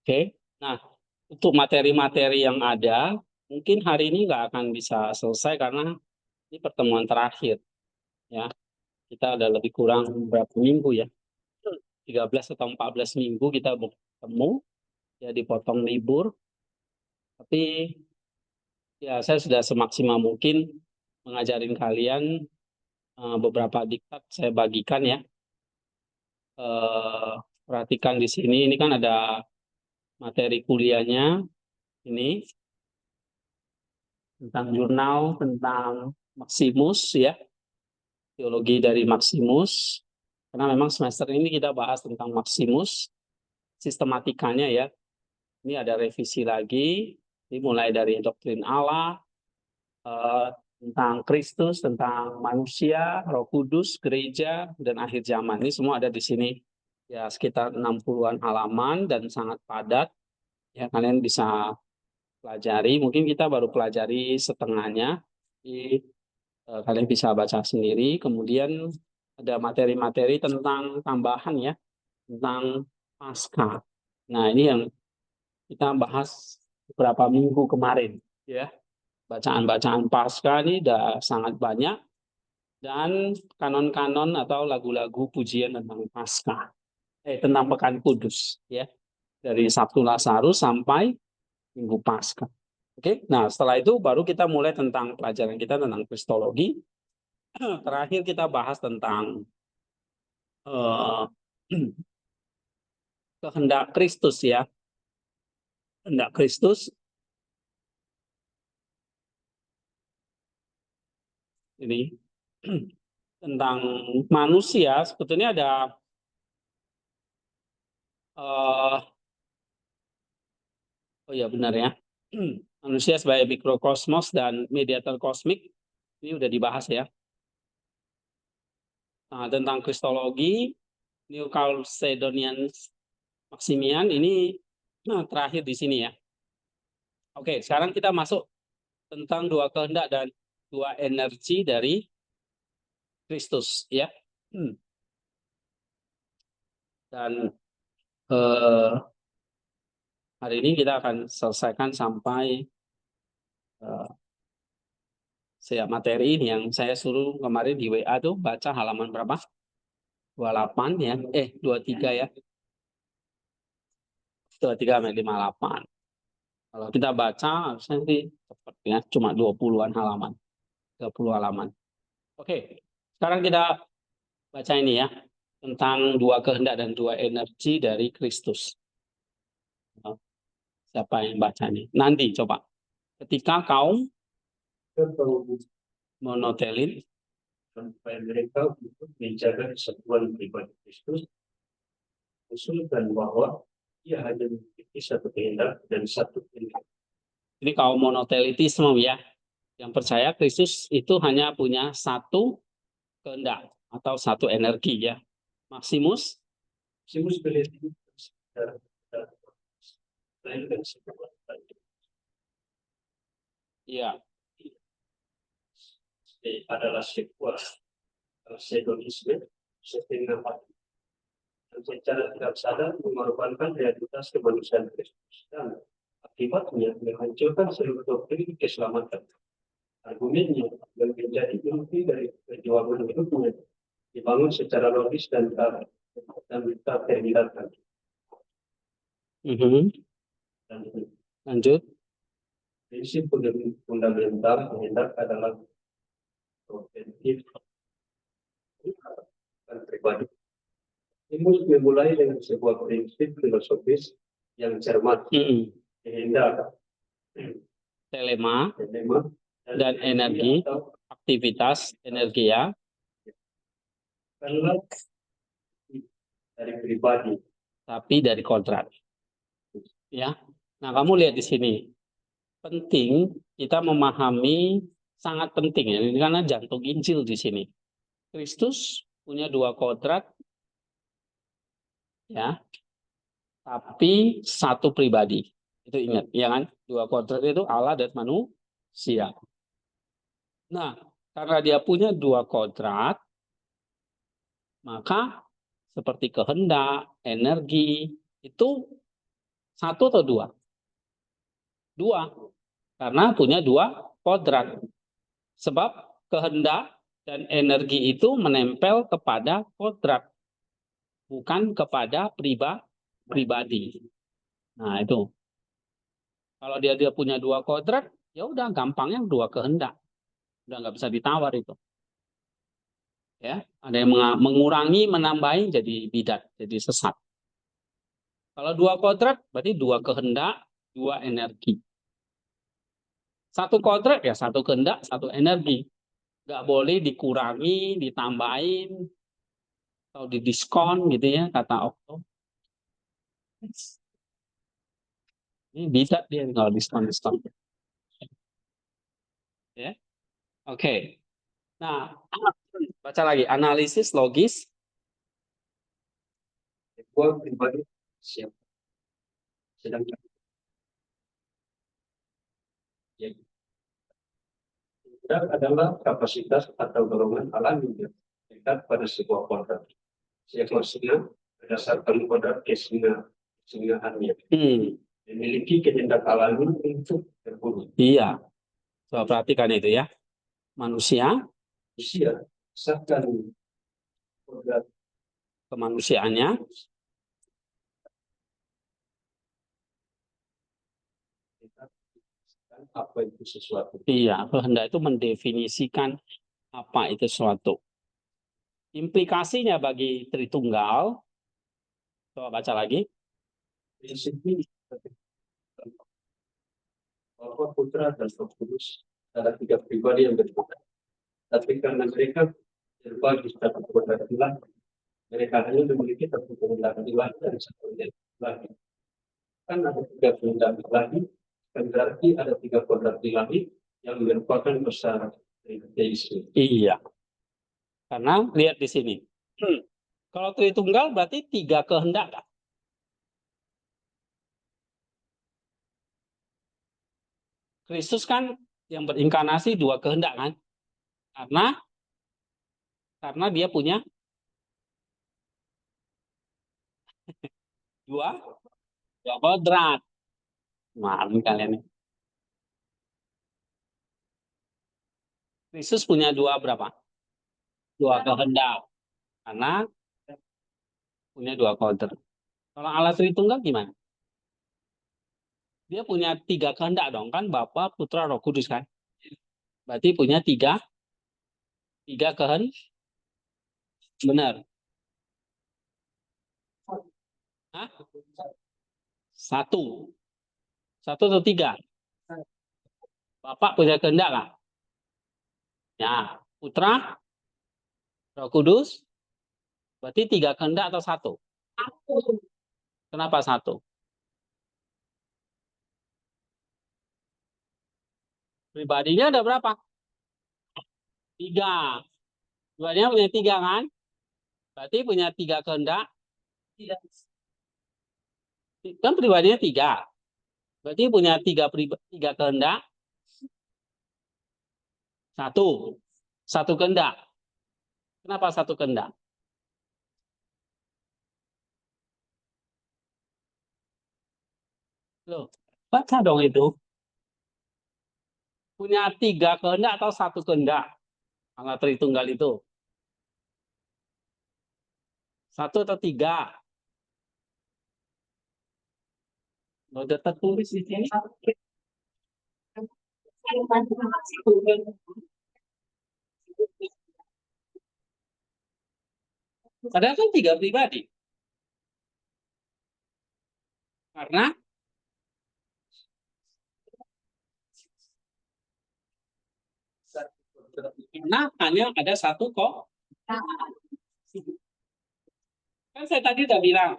Oke. Nah, untuk materi-materi yang ada, mungkin hari ini nggak akan bisa selesai karena ini pertemuan terakhir, ya. Kita ada lebih kurang berapa minggu ya? 13 atau 14 minggu kita bertemu, ya dipotong libur. Tapi ya saya sudah semaksimal mungkin mengajarin kalian beberapa diktat saya bagikan ya. Perhatikan di sini, ini kan ada materi kuliahnya, ini tentang jurnal, tentang Maximus ya, teologi dari Maximus. Karena memang semester ini kita bahas tentang Maximus, sistematikanya ya. Ini ada revisi lagi, ini mulai dari doktrin Allah, tentang Kristus, tentang manusia, Roh Kudus, gereja, dan akhir zaman. Ini semua ada di sini. Ya, sekitar 60-an halaman dan sangat padat. Ya, kalian bisa pelajari. Mungkin kita baru pelajari setengahnya. Kalian bisa baca sendiri. Kemudian ada materi-materi tentang tambahan ya, tentang Paskah. Nah, ini yang kita bahas beberapa minggu kemarin. Ya, bacaan-bacaan Paskah ini udah sangat banyak. Dan kanon-kanon atau lagu-lagu pujian tentang Paskah. Tentang Pekan Kudus. Ya, dari Sabtu Lazarus sampai Minggu Paskah. Oke, nah setelah itu baru kita mulai tentang pelajaran kita tentang Kristologi. Terakhir kita bahas tentang uh, kehendak Kristus ya. Kehendak Kristus ini tentang manusia sebetulnya ada oh ya benar ya. Manusia sebagai mikrokosmos dan mediator kosmik ini udah dibahas ya. Nah, tentang Kristologi New Chalcedonian Maximian ini terakhir di sini ya. Oke, sekarang kita masuk tentang dua kehendak dan dua energi dari Kristus ya. Dan hari ini kita akan selesaikan sampai materi ini yang saya suruh kemarin di WA tuh baca halaman berapa? 28 ya. 23 ya. 23 sampai 58. Kalau kita baca harusnya sih cepat ya, cuma 20-an halaman. 30 halaman. Oke. Sekarang kita baca ini ya, tentang dua kehendak dan dua energi dari Kristus. Siapa yang baca ini? Nanti coba. Ketika kaum monotelin sampai mereka untuk menjaga kesatuan pribadi Kristus, usulkan bahwa ia hanya memiliki satu kehendak dan satu kehendak. Ini kaum monotelitisme ya, yang percaya Kristus itu hanya punya satu kehendak atau satu energi ya. Maximus beliau ya adalah sebuah hedonisme setengah hati dan secara tidak sadar mengorbankan realitas kemanusiaan Kristus dan akibatnya menghancurkan seluruh doktrin keselamatan. Argumennya yang menjadi inti dari perjuangan hidupnya dibangun secara logis dan tak terhindarkan. Lanjut. Prinsip fundamental kehendak adalah preventif dan pribadi. Ini dimulai dengan sebuah prinsip filosofis yang cermat. Kehendak, telema, dan energi, aktivitas energi ya. Karena dari pribadi, tapi dari kodrat. Ya. Nah, kamu lihat di sini. Penting kita memahami, sangat penting ya. Ini karena jantung Injil di sini. Kristus punya dua kodrat ya. Tapi satu pribadi. Itu ingat, ya kan? Dua kodrat itu Allah dan manusia. Nah, karena dia punya dua kodrat, maka seperti kehendak, energi, itu Satu atau dua? Dua. Karena punya dua kodrat. Sebab kehendak dan energi itu menempel kepada kodrat, bukan kepada pribadi. Nah itu. Kalau dia punya dua kodrat, ya udah gampangnya dua kehendak. Udah nggak bisa ditawar itu. Ya, ada yang mengurangi, menambahi jadi bidat, jadi sesat. Kalau dua kodrat berarti dua kehendak, dua energi. Satu kodrat ya satu kehendak, satu energi. Nggak boleh dikurangi, ditambahin, atau didiskon gitu ya, kata Okto. Ini bidat dia kalau diskon-diskon. Ya, oke. Nah, baca lagi. Analisis logis. Gua pribadi siap. Sedangkan ya, gerak adalah kapasitas atau dorongan alami yang dekat pada sebuah kodrat. Seharusnya berdasarkan kodrat kesingahannya memiliki kehendak alami untuk berburu. Iya. Coba perhatikan itu ya. Manusia, Berdasarkan kodrat kemanusiaannya, apa itu sesuatu. iya, kehendak itu mendefinisikan apa itu sesuatu. Implikasinya bagi Tritunggal, coba baca lagi. Prinsip ini bahwa putra dan roh kudus ada tiga pribadi yang berbeda. Tapi karena mereka berbagi satu kodrat ilahi, mereka hanya memiliki satu kehendak ilahi dan satu kehendak ilahi. Kan ada tiga kehendak ilahi, kan berarti ada tiga kodrat ilahi yang merupakan besar dari teisme. Iya. Karena lihat di sini. Kalau Tritunggal berarti tiga kehendak. Kristus kan yang berinkarnasi dua kehendak kan? Karena dia punya dua kodrat. Malu kalian ini. Kristus punya dua berapa? Dua kehendak. Karena punya dua kodrat. Kalau Allah Tritunggal gimana? Dia punya tiga kehendak dong kan? Bapa, Putra, Roh Kudus kan? Berarti punya tiga kehendak. Benar. Hah? Satu. Satu atau tiga? Bapak punya kehendak lah. Ya, Putra, Roh Kudus, berarti tiga kehendak atau satu? Kenapa satu? Pribadinya ada berapa? Tiga. Pribadinya punya tiga kan? Berarti punya tiga kehendak. Kan pribadinya tiga. Berarti punya tiga kehendak. Satu kehendak. Kenapa satu kehendak? Loh, baca dong itu. Punya tiga kehendak atau satu kehendak? Allah Tritunggal itu. Satu atau tiga? Udah tertulis di sini. Padahal kan tiga pribadi. Karena hanya ada satu kok. Kan saya tadi udah bilang,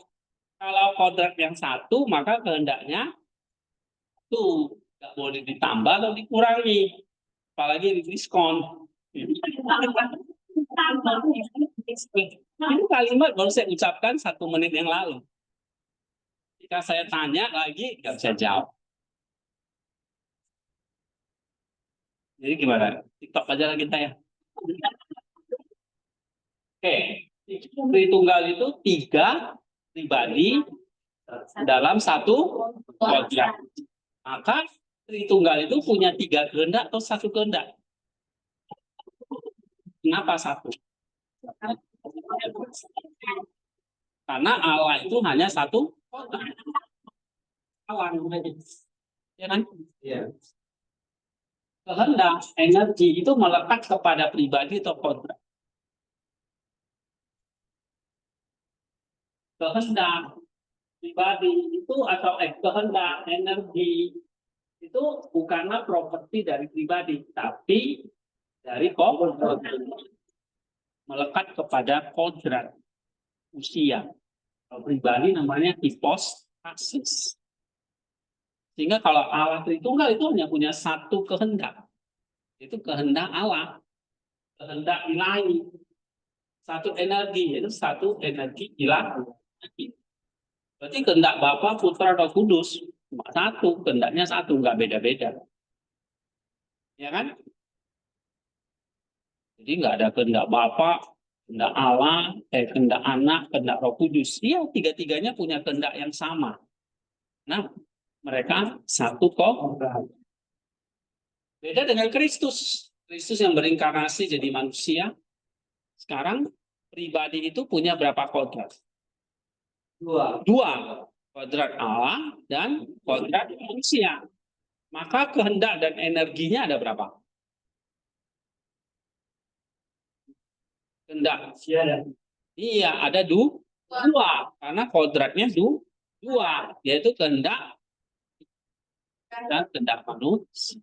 kalau kodrat yang satu, maka kehendaknya itu nggak boleh ditambah atau dikurangi. Apalagi di diskon. Ini kalimat baru saya ucapkan 1 menit yang lalu. Jika saya tanya lagi, nggak bisa jawab. Jadi gimana? TikTok aja lah kita ya. Oke. Tritunggal itu tiga pribadi dalam satu kodrat. Maka Tritunggal itu punya 3 kehendak atau 1 kehendak? Kenapa 1? Karena Allah itu hanya 1 kodrat. Allah, ya kan? Iya. Kehendak, energi itu melekat kepada pribadi atau kodrat. Kehendak pribadi itu atau kehendak energi itu bukanlah properti dari pribadi, tapi dari kodrat. Melekat kepada kodrat usia. Kalau pribadi namanya hipostasis. Sehingga kalau Allah Tritunggal itu hanya punya 1 kehendak. Itu kehendak Allah. Kehendak ilahi. 1 energi, yaitu 1 energi ilahi. Berarti kehendak Bapa, Putra, Roh Kudus cuma 1, kehendaknya 1, nggak beda-beda. Ya kan? Jadi nggak ada kehendak Bapa, kehendak Allah, kehendak Anak, kehendak Roh Kudus. Iya, 3-tiganya punya kehendak yang sama. Nah, mereka 1 kodrat. Beda dengan Kristus. Kristus yang berinkarnasi jadi manusia. Sekarang pribadi itu punya berapa kodrat? 2 kodrat Allah dan kodrat manusia. Maka kehendak dan energinya ada berapa? Kehendak. Iya, ada 2. Karena kodratnya 2, yaitu kehendak dan kehendak manusia.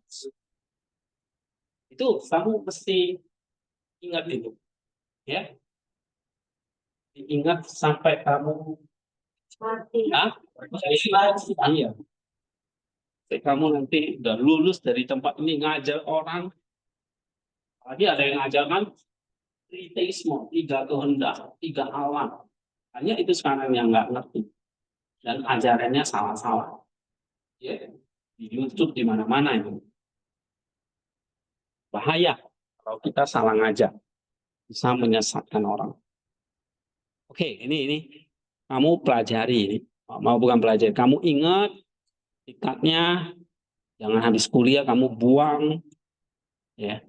Itu kamu mesti ingat itu. Ya. Ingat sampai kamu mati. Iya. Sampai kamu nanti udah lulus dari tempat ini ngajar orang. Lagi ada yang ngajarkan triteisme, 3 kehendak, 3 alam. Hanya itu sekarang yang nggak ngerti. Dan ajarannya salah-salah. Ya. Di YouTube di mana-mana itu. Bahaya kalau kita salah ngajar. Bisa menyesatkan orang. Oke, ini kamu pelajari ini. Mau bukan pelajari, kamu ingat tiketnya, jangan habis kuliah kamu buang. Ya.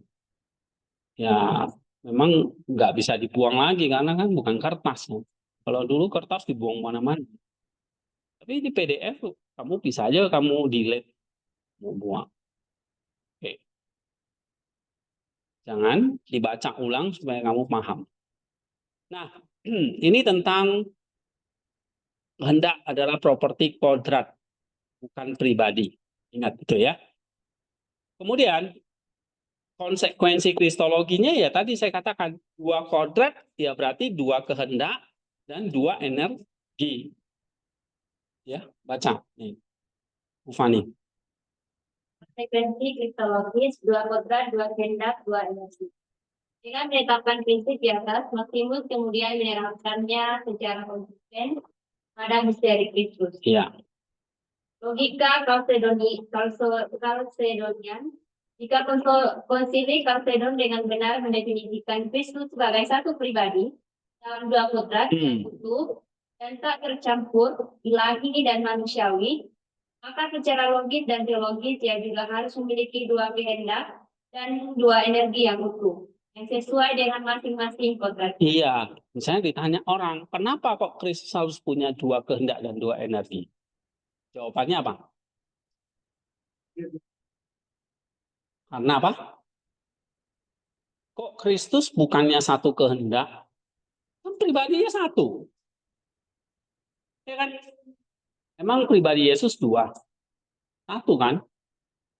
Ya, memang nggak bisa dibuang lagi karena kan bukan kertas. Ya. Kalau dulu kertas dibuang mana-mana. Tapi di PDF kamu bisa aja kamu delete, mau buang. Oke. Jangan dibaca ulang supaya kamu paham. Nah, ini tentang kehendak adalah properti kodrat, bukan pribadi. Ingat itu ya. Kemudian konsekuensi kristologinya ya tadi saya katakan 2 kodrat ya berarti 2 kehendak dan 2 energi. Ya, baca nih. Ufani. Konsekuensi kristologis 2 kodrat, 2 kehendak, 2 energi. Dengan menetapkan prinsip di atas, Maximus kemudian menerapkannya secara konsisten pada misteri Kristus. Iya. Logika Kalsedonian, jika konsili Kalsedon dengan benar mendefinisikan Kristus sebagai 1 pribadi dalam 2 kodrat yang utuh dan tak tercampur ilahi dan manusiawi, maka secara logis dan teologis dia juga harus memiliki 2 kehendak dan 2 energi yang utuh yang sesuai dengan masing-masing kodrat. Iya, misalnya ditanya orang, kenapa kok Kristus harus punya 2 kehendak dan 2 energi? Jawabannya apa? Karena apa? Kok Kristus bukannya 1 kehendak? Kan pribadinya 1. Ya kan? Emang pribadi Yesus 2? 1 kan?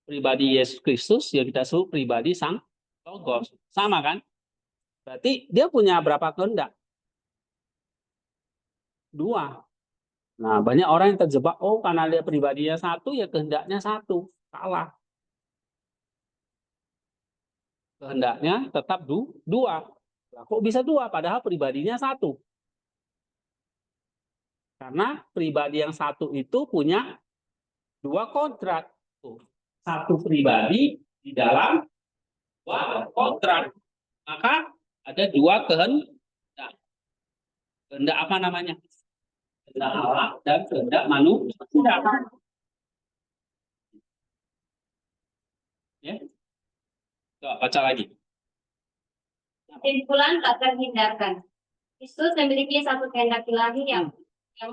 Pribadi Yesus Kristus yang kita sebut pribadi Sang Logos. Sama kan? Berarti dia punya berapa kehendak? 2. Nah, banyak orang yang terjebak, oh karena dia pribadinya 1, ya kehendaknya 1. Salah. Kehendaknya tetap 2. Nah, kok bisa 2? Padahal pribadinya 1. Karena pribadi yang 1 itu punya 2 kodrat. 1 pribadi di dalam 2 kodrat. Maka ada 2 kehendak. Kehendak apa namanya? Kehendak Allah dan kehendak manusia. Ya. Coba baca lagi. Kesimpulan tak terhindarkan. Kristus memiliki satu kehendak ilahi yang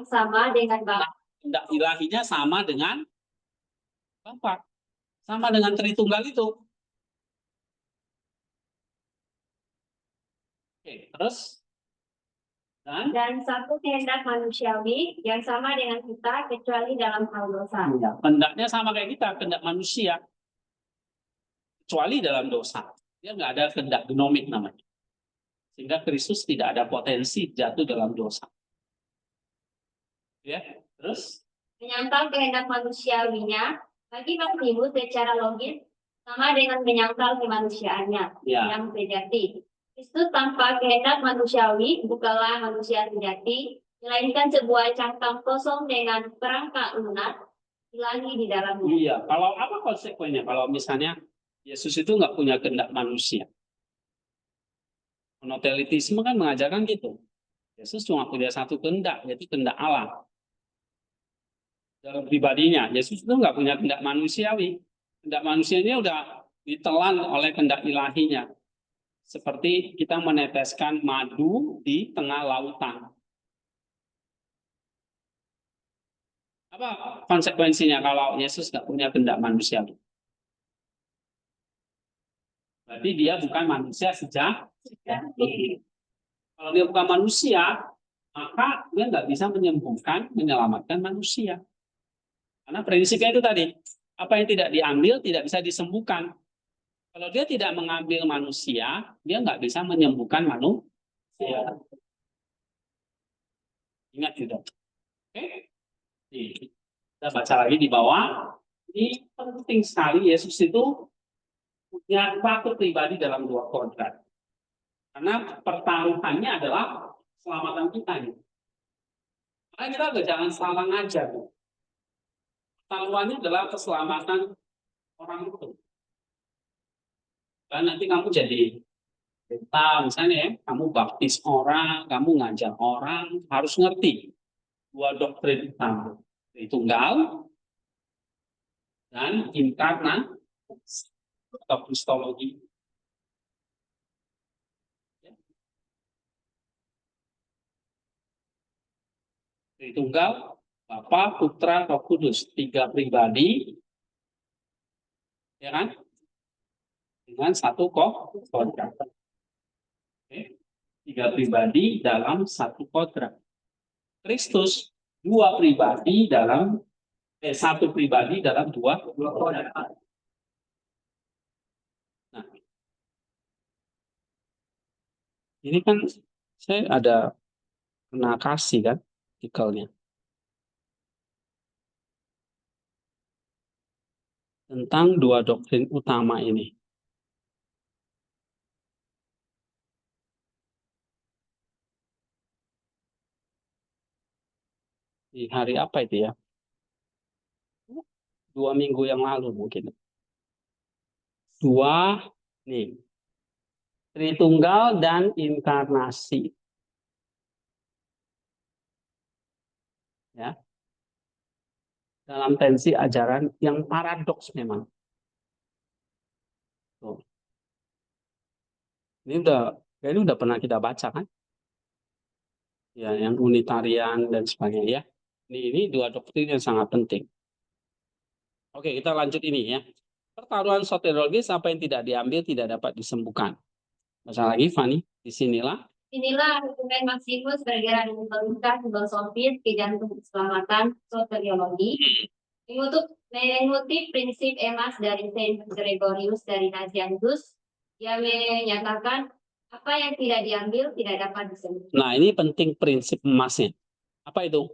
sama dengan Bapa. Kehendak ilahinya sama dengan Bapa. Sama dengan Tritunggal itu. Oke, terus? Dan satu kehendak manusiawi yang sama dengan kita kecuali dalam hal dosa. Ya, kehendaknya sama kayak kita, kehendak manusia. Kecuali dalam dosa. Dia nggak ada kehendak genomik namanya. Sehingga Kristus tidak ada potensi jatuh dalam dosa. Ya, terus? Menyangkal kehendak manusiawinya, bagi Maximus secara logis sama dengan menyangkal kemanusiaannya yang sejati. Kristus tanpa kehendak manusiawi bukanlah manusia sejati, melainkan sebuah cangkang kosong dengan perangkat lunak ilahi di dalamnya. Iya, kalau apa konsekuensinya? Kalau misalnya Yesus itu nggak punya kehendak manusia. Monotelitisme kan mengajarkan gitu. Yesus cuma punya satu kehendak, yaitu kehendak Allah. Dalam pribadinya, Yesus itu nggak punya kehendak manusiawi. Kehendak manusianya udah ditelan oleh kehendak ilahinya. Seperti kita meneteskan madu di tengah lautan. Apa konsekuensinya kalau Yesus nggak punya kehendak manusiawi? Berarti dia bukan manusia sejati. Kalau dia bukan manusia, maka dia nggak bisa menyembuhkan, menyelamatkan manusia. Karena prinsipnya itu tadi, apa yang tidak diambil tidak bisa disembuhkan. Kalau dia tidak mengambil manusia, dia nggak bisa menyembuhkan manusia. Ingat itu. Oke? Kita baca lagi di bawah. Ini penting sekali, Yesus itu punya satu pribadi dalam dua kodrat. Karena pertaruhannya adalah keselamatan kita. Karena kita jangan salah ngajar. Taruhannya adalah keselamatan orang itu. Dan nanti kamu jadi misalnya ya, kamu baptis orang, kamu ngajar orang, harus ngerti dua doktrin utama, Tritunggal dan inkarnasi atau kristologi. Tritunggal, Bapa, Putra, Roh Kudus, tiga pribadi, ya kan? Dengan satu kodrat. Tiga pribadi dalam satu kodrat. Kristus dua pribadi dalam satu pribadi dalam dua kodrat. Nah, ini kan saya ada kena kasih kan artikelnya tentang dua doktrin utama ini. Di hari apa itu ya? 2 minggu yang lalu mungkin. Nih. Tritunggal dan inkarnasi. Ya. Dalam tensi ajaran yang paradoks memang. Tuh. Ini udah pernah kita baca kan? Ya, yang unitarian dan sebagainya ya. Ini dua doktrin yang sangat penting. Oke, kita lanjut ini ya. Pertaruhan soteriologis, apa yang tidak diambil tidak dapat disembuhkan. Baca lagi, Fani. Disinilah. Inilah argumen Maximus bergerak dengan melingkar filosofis ke jantung keselamatan soteriologi. Mengutip prinsip emas dari Saint Gregorius dari Nazianzus, dia menyatakan apa yang tidak diambil tidak dapat disembuhkan. Nah, ini penting prinsip emasnya. Apa itu?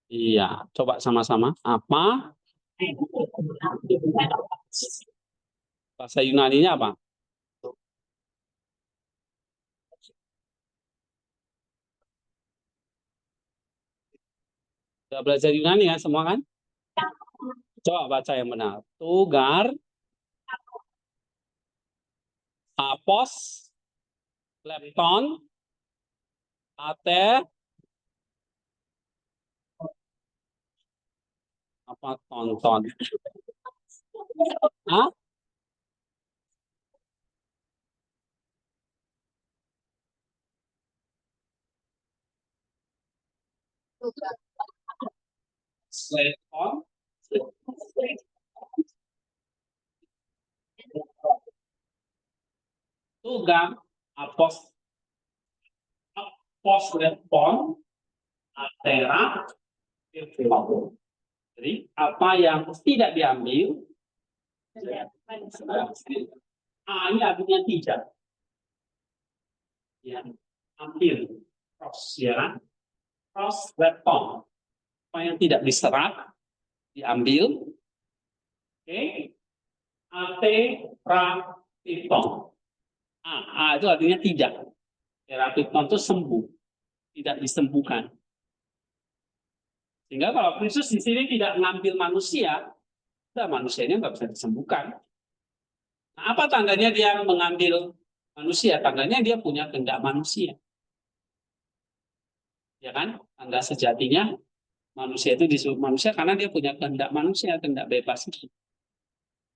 Iya, coba sama-sama. Apa? Bahasa Yunaninya apa? Sudah belajar Yunani kan semua kan? Coba baca yang benar. Tugar, apos, lepton, Ate apa tonton? Hah? Sleton? Tugang apos lepon atera virtual. Jadi apa yang tidak diambil A-nya artinya tidak. Ya, ambil cross ya. Cross weapon. Apa yang tidak diserap diambil. Oke. Aterapiton. A itu artinya tidak. Terapiton itu sembuh, tidak disembuhkan. Sehingga kalau Kristus di sini tidak mengambil manusia, manusianya nggak bisa disembuhkan. Nah, apa tandanya dia mengambil manusia? Tandanya dia punya kehendak manusia. Ya kan? Tanda sejatinya manusia itu disebut manusia karena dia punya kehendak manusia, kehendak bebas itu.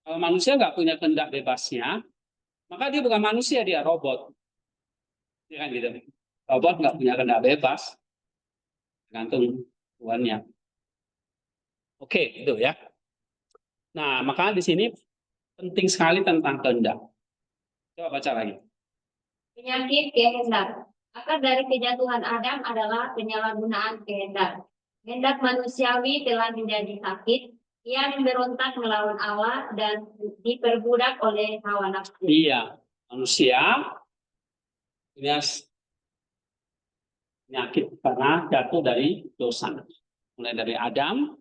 Kalau manusia nggak punya kehendak bebasnya, maka dia bukan manusia, dia robot. Ya kan gitu. Robot nggak punya kehendak bebas, tergantung tuannya. Oke, itu ya. Nah, maka di sini penting sekali tentang kehendak. Coba baca lagi. Penyakit kehendak. Akar dari kejatuhan Adam adalah penyalahgunaan kehendak. Kehendak manusiawi telah menjadi sakit. Ia memberontak melawan Allah dan diperbudak oleh hawa nafsu. Iya, manusia punya penyakit karena jatuh dari dosa. Mulai dari Adam,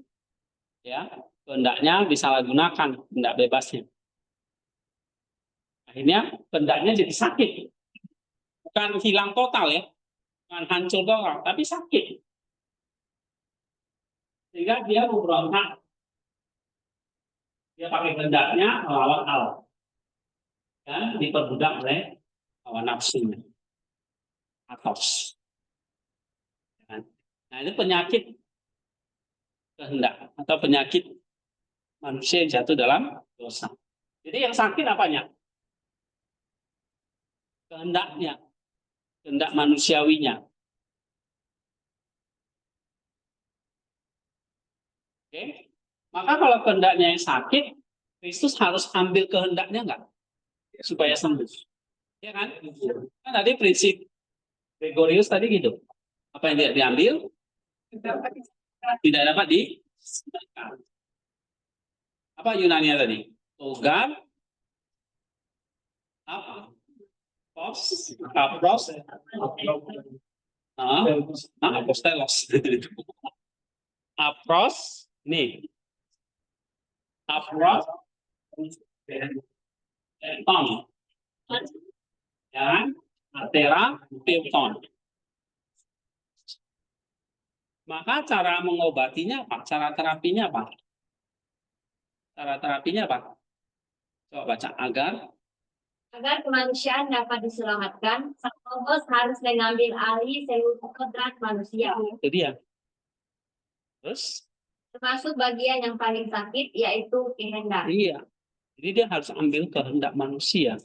ya, kehendaknya disalahgunakan, kehendak bebasnya. Akhirnya kehendaknya jadi sakit. Bukan hilang total ya, bukan hancur total, tapi sakit. Sehingga dia memberontak. Dia pakai kehendaknya melawan Allah. Dan diperbudak oleh hawa nafsunya. Atos. Nah, itu penyakit kehendak atau penyakit manusia yang jatuh dalam dosa. Jadi yang sakit apanya? Kehendaknya, kehendak manusiawinya. Oke? Maka kalau kehendaknya yang sakit, Kristus harus ambil kehendaknya enggak? Supaya sembuh. Ya kan? Kan tadi prinsip Gregorius tadi gitu. Apa yang tidak diambil? Tidak dapat disembuhkan. Apa Yunani tadi? Togar, apa? Pos, apros, apostelos. Apros, nih. Apros, ton. Ya, atera, pilton. Maka cara mengobatinya apa? Cara terapinya apa? Cara terapinya apa? Coba baca Agar kemanusiaan dapat diselamatkan, sang logos harus mengambil alih seluruh kodrat manusia. Itu dia. Terus? Termasuk bagian yang paling sakit, yaitu kehendak. Iya. Jadi dia harus ambil kehendak manusia.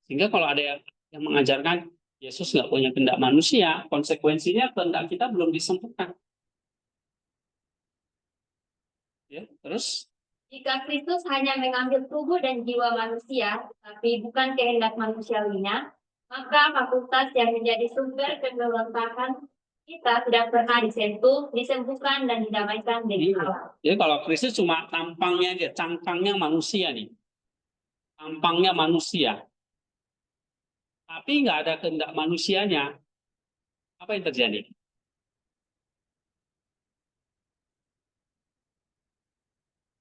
Sehingga kalau ada yang mengajarkan Yesus nggak punya kehendak manusia, konsekuensinya kehendak kita belum disembuhkan. Ya, terus? Jika Kristus hanya mengambil tubuh dan jiwa manusia, tapi bukan kehendak manusiawinya, maka fakultas yang menjadi sumber pemberontakan kita tidak pernah disentuh, disembuhkan, dan didamaikan dengan Allah. Jadi kalau Kristus cuma tampangnya dia, cangkangnya manusia nih. Tampangnya manusia. Tapi nggak ada kehendak manusianya. Apa yang terjadi?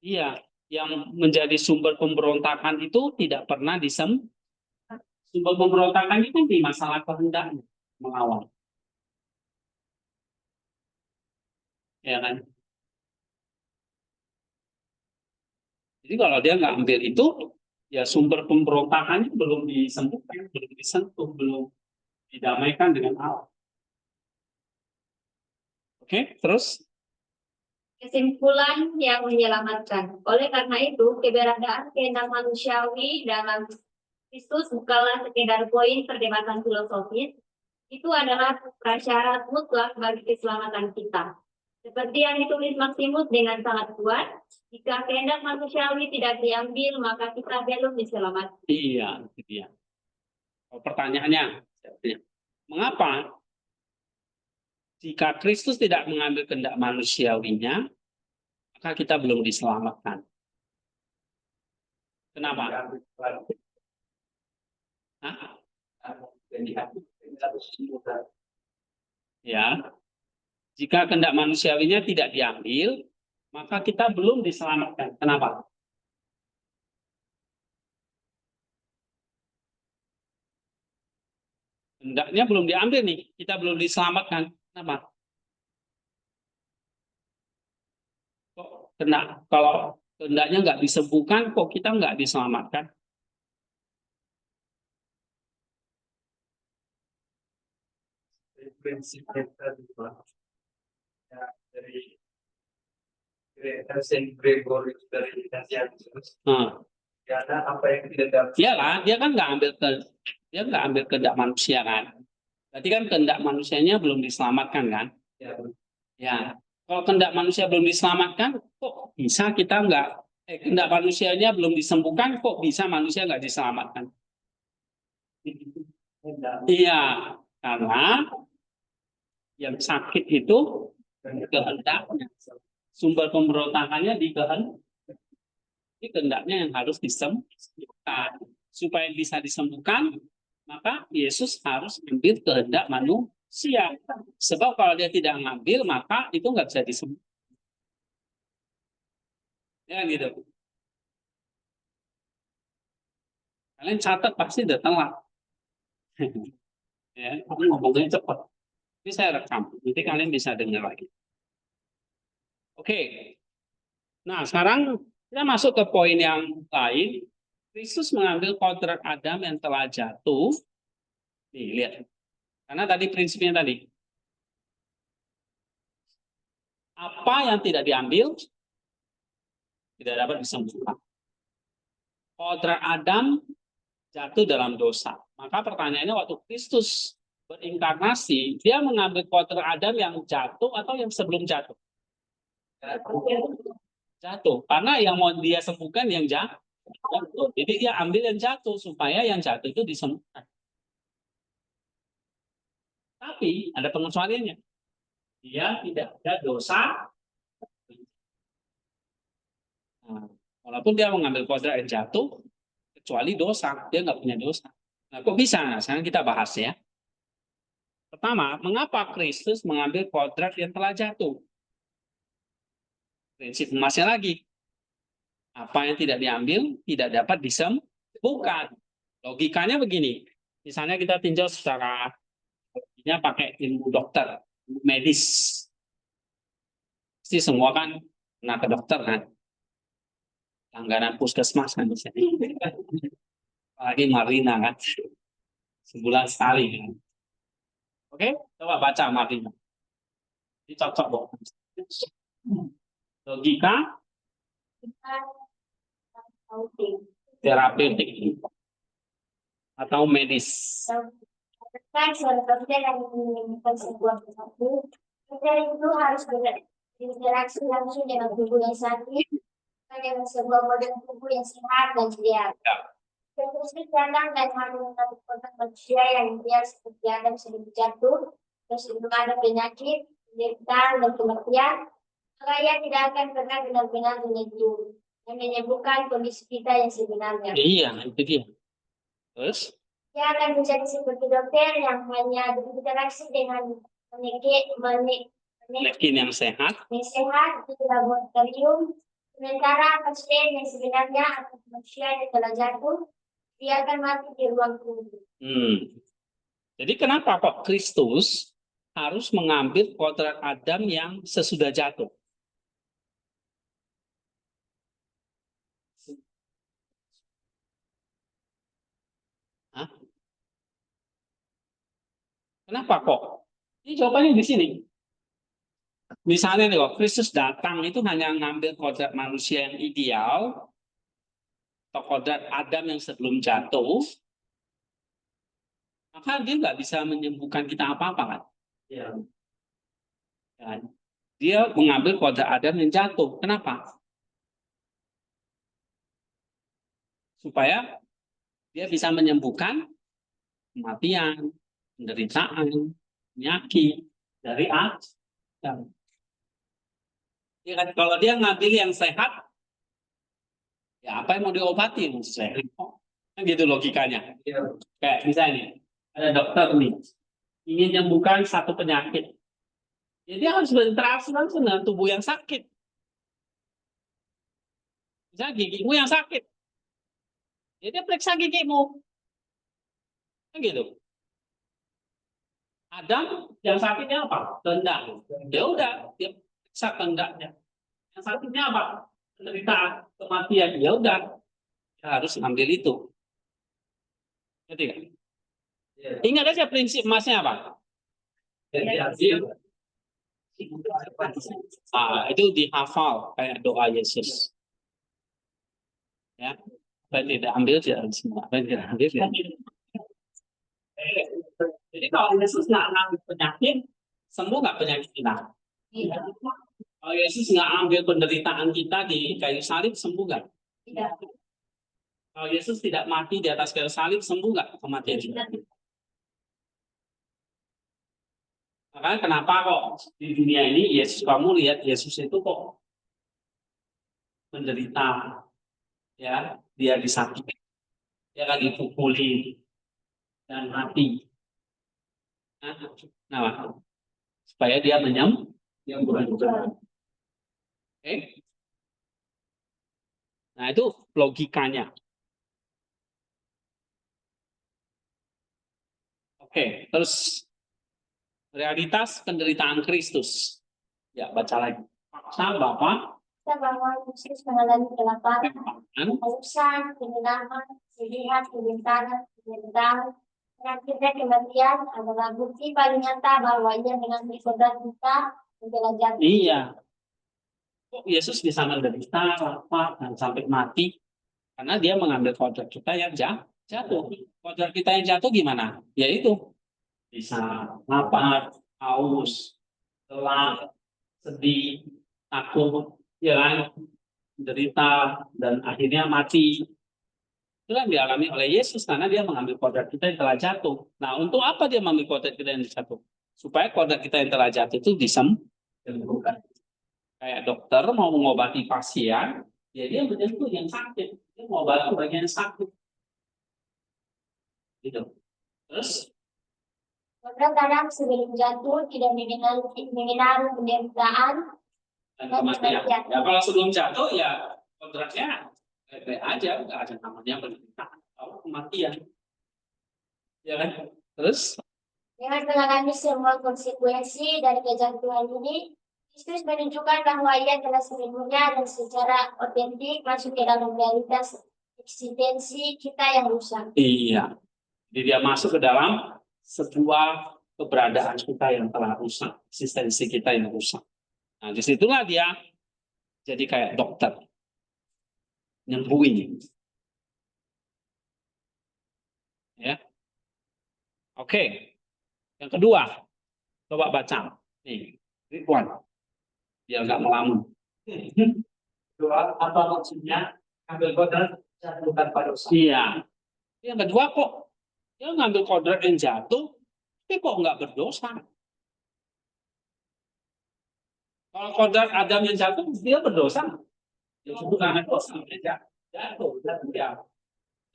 Iya, yang menjadi sumber pemberontakan itu tidak pernah disembuhkan. Sumber pemberontakan itu di masalah kehendaknya melawan. Ya kan? Jadi kalau dia nggak ambil itu, ya sumber pemberontakannya belum disembuhkan, belum disentuh, belum didamaikan dengan Allah. Oke, terus Kesimpulan yang menyelamatkan. Oleh karena itu, keberadaan kehendak manusiawi dalam Kristus bukanlah sekedar poin perdebatan filosofis, itu adalah prasyarat mutlak bagi keselamatan kita. Seperti yang ditulis Maximus dengan sangat kuat, jika kehendak manusiawi tidak diambil, maka kita belum diselamatkan. iya, itu dia. Oh, pertanyaannya, mengapa jika Kristus tidak mengambil kehendak manusiawinya, maka kita belum diselamatkan? Kenapa? Hah? Ya, jika kehendak manusiawinya tidak diambil, maka kita belum diselamatkan. Kenapa? Kehendaknya belum diambil nih, kita belum diselamatkan. Kenapa? Kok kalau kehendaknya nggak disembuhkan, kok kita nggak diselamatkan? Prinsip tadi Pak, ya, dari Saint Gregory dari Nazianzus, Nah, karena apa yang tidak dapat. iyalah, dia nggak ambil kehendak manusia kan. Berarti kan kehendak manusianya belum diselamatkan kan? Ya, Ya, kalau kehendak manusia belum diselamatkan, kok bisa kita nggak? Kehendak manusianya belum disembuhkan, kok bisa manusia nggak diselamatkan? Iya, karena yang sakit itu kehendaknya. Sumber pemberontakannya di kehendaknya yang harus disembuhkan. Supaya bisa disembuhkan, maka Yesus harus ambil kehendak manusia. Sebab kalau dia tidak ngambil, maka itu nggak bisa disembuhkan. Ya gitu. Kalian catat pasti udah telat. Ya, aku ngomongnya cepat. Ini saya rekam. Nanti kalian bisa dengar lagi. Oke. Nah, sekarang kita masuk ke poin yang lain. Kristus mengambil kodrat Adam yang telah jatuh. Nih, lihat. Karena tadi prinsipnya tadi. Apa yang tidak diambil, tidak dapat disembuhkan. Kodrat Adam jatuh dalam dosa. Maka pertanyaannya waktu Kristus berinkarnasi, dia mengambil kodrat Adam yang jatuh atau yang sebelum jatuh? Jatuh. Karena yang mau dia sembuhkan yang jatuh. Jadi dia ambil yang jatuh supaya yang jatuh itu disembuhkan. Tapi ada pengecualiannya. Dia tidak ada dosa. Nah, walaupun dia mengambil kodrat yang jatuh, kecuali dosa, dia nggak punya dosa. Nah, kok bisa? Nah, sekarang kita bahas ya. Pertama, mengapa Kristus mengambil kodrat yang telah jatuh? Prinsip emasnya lagi. Apa yang tidak diambil tidak dapat disembuhkan. Logikanya begini. Misalnya kita tinjau secara pakai ilmu dokter, medis. Pasti semua kan pernah ke dokter kan. Langganan puskesmas kan bisa. Apalagi Marina kan. Sebulan sekali kan. Oke, coba baca Marina. Ini cocok kok. Logika terapeutik atau medis. Kan contohnya yang menginginkan sebuah sesuatu, kita itu harus berinteraksi langsung dengan tubuh yang sakit, dengan sebuah model tubuh yang sehat dan sehat. Terus datang dan menghadapi kontak manusia yang dia seperti Adam sedang jatuh, dan sebelum ada penyakit, penderitaan dan kematian, maka ia tidak akan pernah benar-benar menyembuhkan kondisi kita yang sebenarnya. Iya, itu dia. Terus? Dia akan menjadi seperti dokter yang hanya berinteraksi dengan Manekin yang sehat. yang sehat di laboratorium. Sementara pasien yang sebenarnya atau manusia yang telah jatuh, dia akan mati di ruang tunggu. Jadi kenapa kok Kristus harus mengambil kodrat Adam yang sesudah jatuh? Hah? Kenapa kok? Ini jawabannya di sini. Misalnya nih, kok Kristus datang itu hanya ngambil kodrat manusia yang ideal, atau kodrat Adam yang sebelum jatuh, maka dia nggak bisa menyembuhkan kita apa-apa kan? Ya. Ya. Dia mengambil kodrat Adam yang jatuh. Kenapa? Supaya dia bisa menyembuhkan kematian, penderitaan, penyakit dari Adam. Ya kan? Kalau dia ngambil yang sehat, ya apa yang mau diobati? Sehat kok. Kan gitu logikanya. Ya. Kayak misalnya, ada dokter nih, ingin menyembuhkan satu penyakit. Jadi dia harus berinteraksi langsung dengan tubuh yang sakit. Misalnya gigimu yang sakit. Jadi dia periksa gigimu. Kan gitu. Adam yang sakitnya apa? Kehendak. Ya udah, dia periksa kehendaknya. Yang sakitnya apa? Penderitaan, kematian. Ya udah, dia harus ambil itu. Ngerti nggak? Ya. Ingat aja prinsip emasnya apa? Itu dihafal kayak doa Yesus. Ya, apa yang tidak ambil jangan semua. Apa yang tidak ambil ya. Jadi kalau Yesus nggak ngambil penyakit, sembuh nggak penyakit kita? Tidak. Kalau Yesus nggak ambil penderitaan kita di kayu salib, sembuh nggak? Tidak. Kalau Yesus tidak mati di atas kayu salib, sembuh nggak kematian kita? Makanya kenapa kok di dunia ini Yesus, kamu lihat Yesus itu kok menderita, ya, dia disakiti, dia kan dipukuli dan mati. Nah, supaya dia menyembuhkan. Oke. Nah, itu logikanya. Oke, terus realitas penderitaan Kristus. Ya, baca lagi. Fakta Bapa Kita bahwa Yesus mengalami kelaparan, kelaparan, kehausan, kehilangan, kesedihan, kebintangan, penderitaan, penyakit dan kematian adalah bukti paling nyata bahwa ia dengan kodrat kita menjelajahi. iya. Yesus bisa menderita, lapar, dan sampai mati karena dia mengambil kodrat kita yang jatuh. Kodrat kita yang jatuh gimana? Yaitu bisa lapar, haus, lelah, sedih, takut, ya kan, menderita, dan akhirnya mati. Itu yang dialami oleh Yesus karena dia mengambil kodrat kita yang telah jatuh. Nah, untuk apa dia mengambil kodrat kita yang jatuh? Supaya kodrat kita yang telah jatuh itu disembuhkan. Kayak dokter mau mengobati pasien, ya dia menyentuh yang sakit, dia mau bantu bagian sakit. Gitu. Terus Kodrat Adam sebelum jatuh tidak mengenal penderitaan dan dan kematian. kematian. Ya kalau sebelum jatuh ya kontraknya baik-baik aja, nggak ada namanya penderitaan atau kematian. Ya kan? Terus Dengan mengalami semua konsekuensi dari kejatuhan ini, Kristus menunjukkan bahwa ia telah sepenuhnya dan secara otentik masuk ke dalam realitas eksistensi kita yang rusak. iya, jadi dia masuk ke dalam sebuah keberadaan kita yang telah rusak, eksistensi kita yang rusak. Nah, disitulah dia jadi kayak dokter, nyembuhin. Ya, oke. Yang kedua, coba baca. Nih, Ridwan, biar nggak melamun. Kedua, apa maksudnya ambil kodrat jatuhkan pada dosa? Iya. Yang kedua kok dia ngambil kodrat yang jatuh, tapi kok nggak berdosa? Kalau kodrat Adam yang jatuh, dia berdosa. Ya itu karena dosa dia jatuh dan dia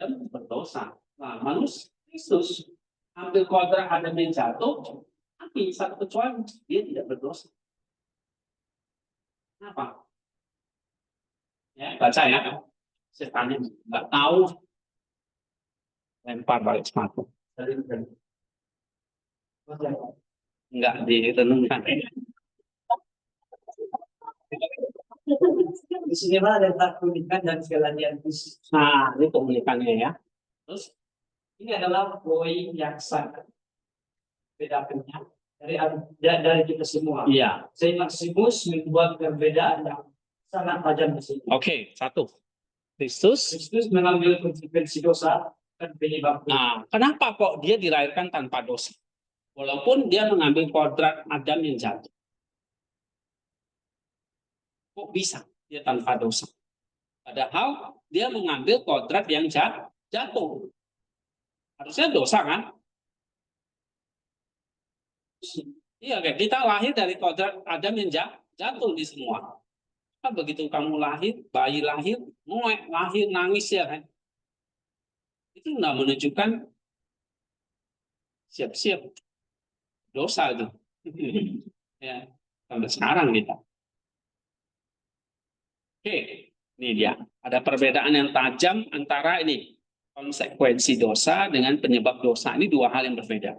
dan berdosa. Nah, manusia Kristus ambil kodrat Adam yang jatuh, tapi satu kecuali dia tidak berdosa. Kenapa? Ya, baca ya. Setannya nggak tahu, lempar balik sepatu. Nggak direnungkan. Di sini ada keunikan dan kelalaian khusus. Nah, ini keunikannya ya. Terus Ini adalah poin yang sangat bedakannya dari kita semua. Iya. Saint Maximus membuat perbedaan yang sangat tajam di sini. Oke, satu. Kristus. Kristus mengambil konsekuensi dosa dan penyebab dosa. Nah, kenapa kok dia dilahirkan tanpa dosa? Walaupun dia mengambil kodrat Adam yang jatuh. Kok bisa dia tanpa dosa? Padahal dia mengambil kodrat yang jatuh. Harusnya dosa kan? Iya, kayak kita lahir dari kodrat Adam yang jatuh di semua. Kan begitu kamu lahir, bayi lahir, nguek, lahir, nangis ya kan? Itu nggak menunjukkan siap-siap dosa itu. Ya, sampai sekarang kita. Oke, ini dia. Ada perbedaan yang tajam antara ini konsekuensi dosa dengan penyebab dosa. Ini dua hal yang berbeda.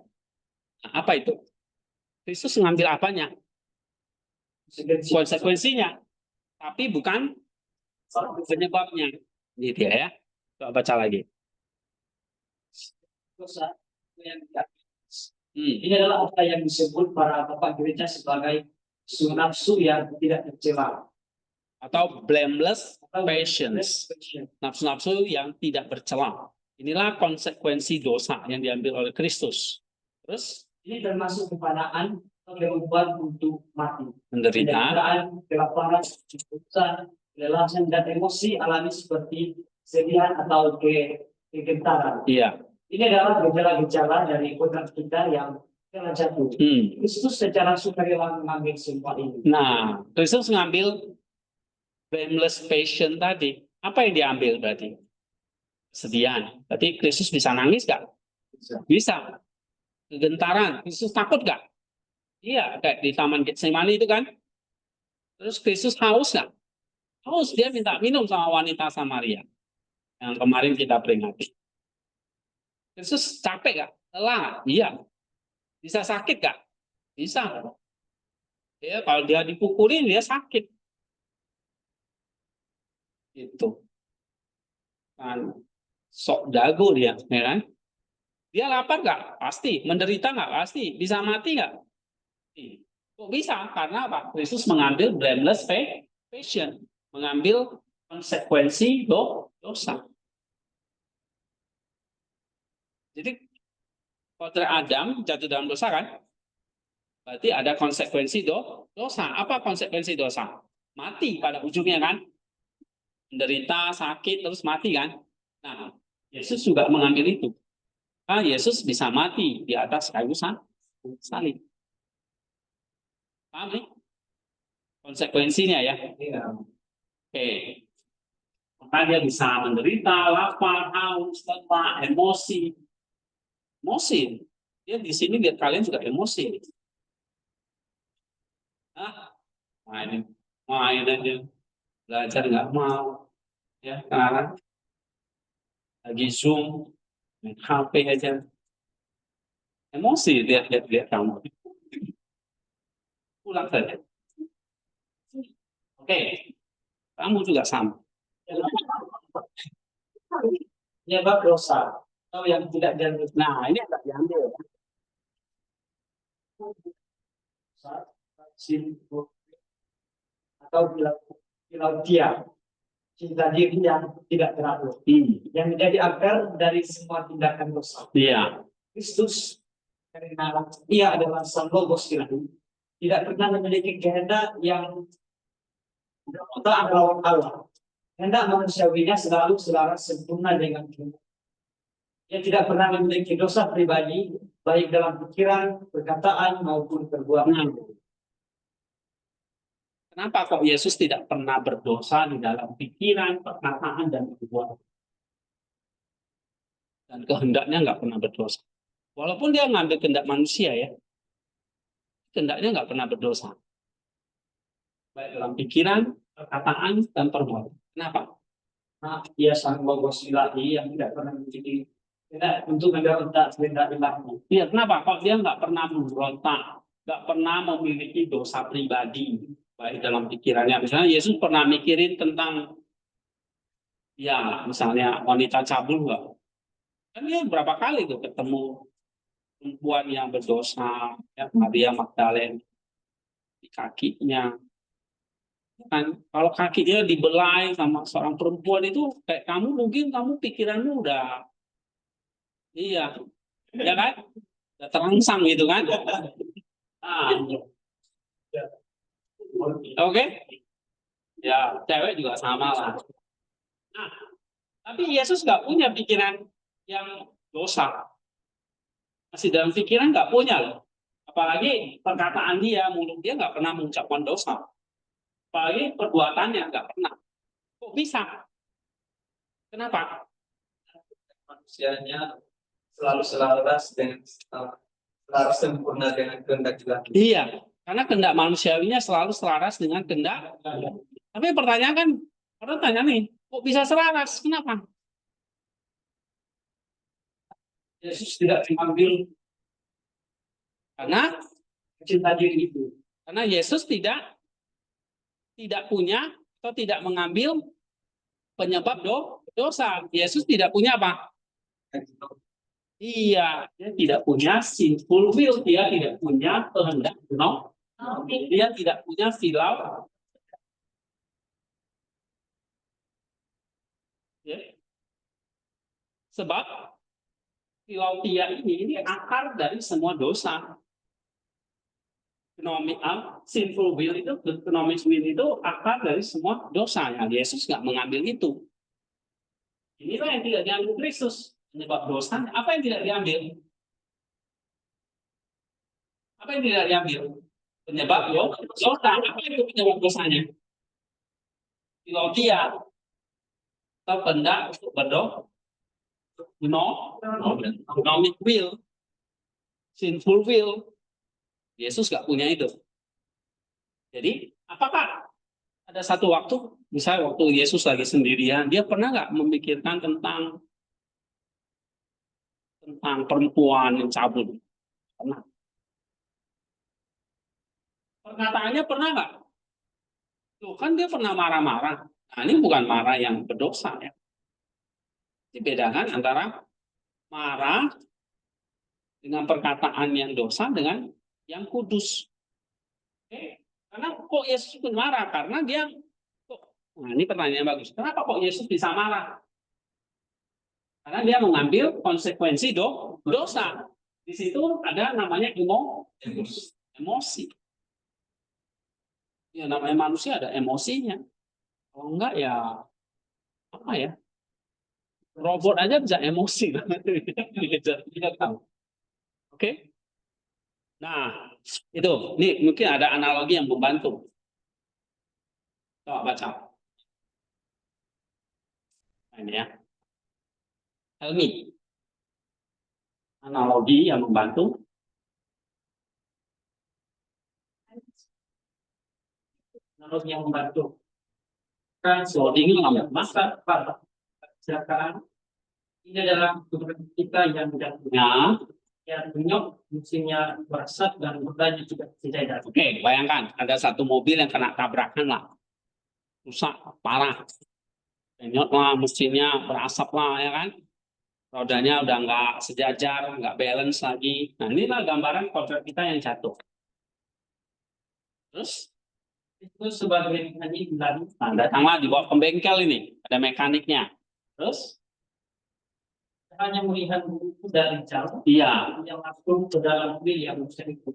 Nah, apa itu? Kristus mengambil apanya? Konsekuensinya, tapi bukan penyebabnya. Ini dia ya. Coba baca lagi. Dosa yang ini adalah apa yang disebut para bapak gereja sebagai nafsu yang tidak tercela Atau blameless passions. Nafsu-nafsu yang tidak bercela. Inilah konsekuensi dosa yang diambil oleh Kristus. Terus ini termasuk kepadaan atau kemampuan untuk mati. menderita. Penderitaan, kelaparan, kebosanan, kelelahan dan emosi alami seperti kesedihan atau kegentaran. Iya. Ini adalah gejala-gejala dari kodrat kita yang telah jatuh. Kristus secara sukarela mengambil semua ini. Nah, Kristus mengambil blameless passion tadi. Apa yang diambil berarti? Kesedihan. Berarti Kristus bisa nangis nggak? Bisa. Kegentaran. Kristus takut nggak? Iya, kayak di Taman Getsemani itu kan. Terus Kristus haus nggak? Haus, dia minta minum sama wanita Samaria. Yang kemarin kita peringati. Kristus capek nggak? Lelah? Iya. Bisa sakit nggak? Bisa. Ya, kalau dia dipukulin, dia sakit. Itu. Kan sok jago dia, ya kan? Dia lapar nggak? Pasti. Menderita nggak? Pasti. Bisa mati nggak? Kok bisa? Karena apa? Kristus mengambil blameless passion, mengambil konsekuensi dosa. Jadi kodrat Adam jatuh dalam dosa kan? Berarti ada konsekuensi dosa. Apa konsekuensi dosa? Mati pada ujungnya kan? Menderita, sakit, terus mati kan? Nah, Yesus juga mengambil itu. Nah, Yesus bisa mati di atas kayu salib. Paham nih? Konsekuensinya ya. Oke. Maka dia bisa menderita, lapar, haus, lelah, emosi. Emosi. Dia di sini lihat kalian juga emosi. Main aja. Belajar nggak mau. Ya, sekarang lagi Zoom, main HP aja. Emosi lihat kamu. Pulang saja. Oke. Kamu juga sama. Penyebab dosa atau yang tidak diambil. Nah, ini agak diambil. Atau filautia, cinta diri yang tidak teratur, yang menjadi akar dari semua tindakan dosa. Iya. Kristus karena ia adalah sang logos ilahi, tidak pernah memiliki kehendak yang tak melawan Allah. Kehendak manusiawinya selalu selaras sempurna dengan Tuhan. Ia tidak pernah memiliki dosa pribadi, baik dalam pikiran, perkataan maupun perbuatan. Kenapa kok Yesus tidak pernah berdosa di dalam pikiran, perkataan, dan perbuatan? Dan kehendaknya nggak pernah berdosa. Walaupun dia ngambil kehendak manusia ya, kehendaknya nggak pernah berdosa. Baik dalam pikiran, perkataan, dan perbuatan. Kenapa? Nah, ia sang logos ilahi yang tidak pernah memiliki kehendak untuk memberontak kehendak ilahi. Iya, kenapa? Kok dia nggak pernah memberontak, nggak pernah memiliki dosa pribadi, baik dalam pikirannya. Misalnya Yesus pernah mikirin tentang, ya misalnya wanita cabul nggak? Kan dia berapa kali tuh ketemu perempuan yang berdosa, ya, Maria Magdalena di kakinya. Kan kalau kakinya dibelai sama seorang perempuan itu kayak kamu mungkin kamu pikiranmu udah iya, ya kan? Udah terangsang gitu kan? Ah, oke? Ya, cewek juga sama lah. Nah, tapi Yesus nggak punya pikiran yang dosa. Masih dalam pikiran nggak punya loh. Apalagi perkataan dia, mulut dia nggak pernah mengucapkan dosa. Apalagi perbuatannya nggak pernah. Kok bisa? Kenapa? Manusianya selalu selaras dengan selaras sempurna dengan kehendak Ilahi. Iya, karena kehendak manusiawinya selalu selaras dengan kehendak. Tapi pertanyaan kan, orang tanya nih, kok bisa selaras? Kenapa? Yesus tidak mengambil Karena cinta diri itu. karena Yesus tidak punya atau tidak mengambil penyebab dosa. Yesus tidak punya apa? Iya, dia tidak punya sinful will, dia tidak punya kehendak no, dia tidak punya silau. Ya. Sebab filautia ini akar dari semua dosa. Sinful will itu, economic will itu akar dari semua dosa. Ya, Yesus nggak mengambil itu. Inilah yang tidak diambil Kristus. Penyebab dosa, apa yang tidak diambil? Apa yang tidak diambil? Penyebab dosa. Apa itu penyebab dosanya? Filautia atau kehendak untuk berdosa. Economic will, sinful will. Yesus nggak punya itu. Jadi, apakah ada satu waktu, misalnya waktu Yesus lagi sendirian, dia pernah nggak memikirkan tentang perempuan yang cabul? Pernah. Perkataannya pernah nggak? Tuh kan dia pernah marah-marah. Nah, ini bukan marah yang berdosa ya. Dibedakan antara marah dengan perkataan yang dosa dengan yang kudus. Oke? Karena kok Yesus pun marah? Karena dia nah ini pertanyaan bagus. Kenapa kok Yesus bisa marah? Karena dia mengambil konsekuensi dosa. Di situ ada namanya emosi. Ya namanya manusia ada emosinya. Kalau enggak ya apa ya? Robot aja bisa emosi. Oke? Nah, itu. Ini mungkin ada analogi yang membantu. Coba baca. Nah, ini ya. Helmi. Analogi yang membantu. Analogi yang membantu. Kan ini masa pada kecelakaan ini adalah beberapa kita yang jatuhnya yang menyok mesinnya berasap dan rodanya juga tidak. Oke, bayangkan ada satu mobil yang kena tabrakan lah, rusak parah, penyot lah, mesinnya berasap lah ya kan, rodanya udah nggak sejajar, nggak balance lagi. Nah inilah gambaran kodrat kita yang jatuh. Terus Itu sebagai mekanik dan nah, datanglah dibawa ke bengkel ini, ada mekaniknya. Terus hanya melihat buku dari jauh iya, yang masuk ke dalam mobil yang itu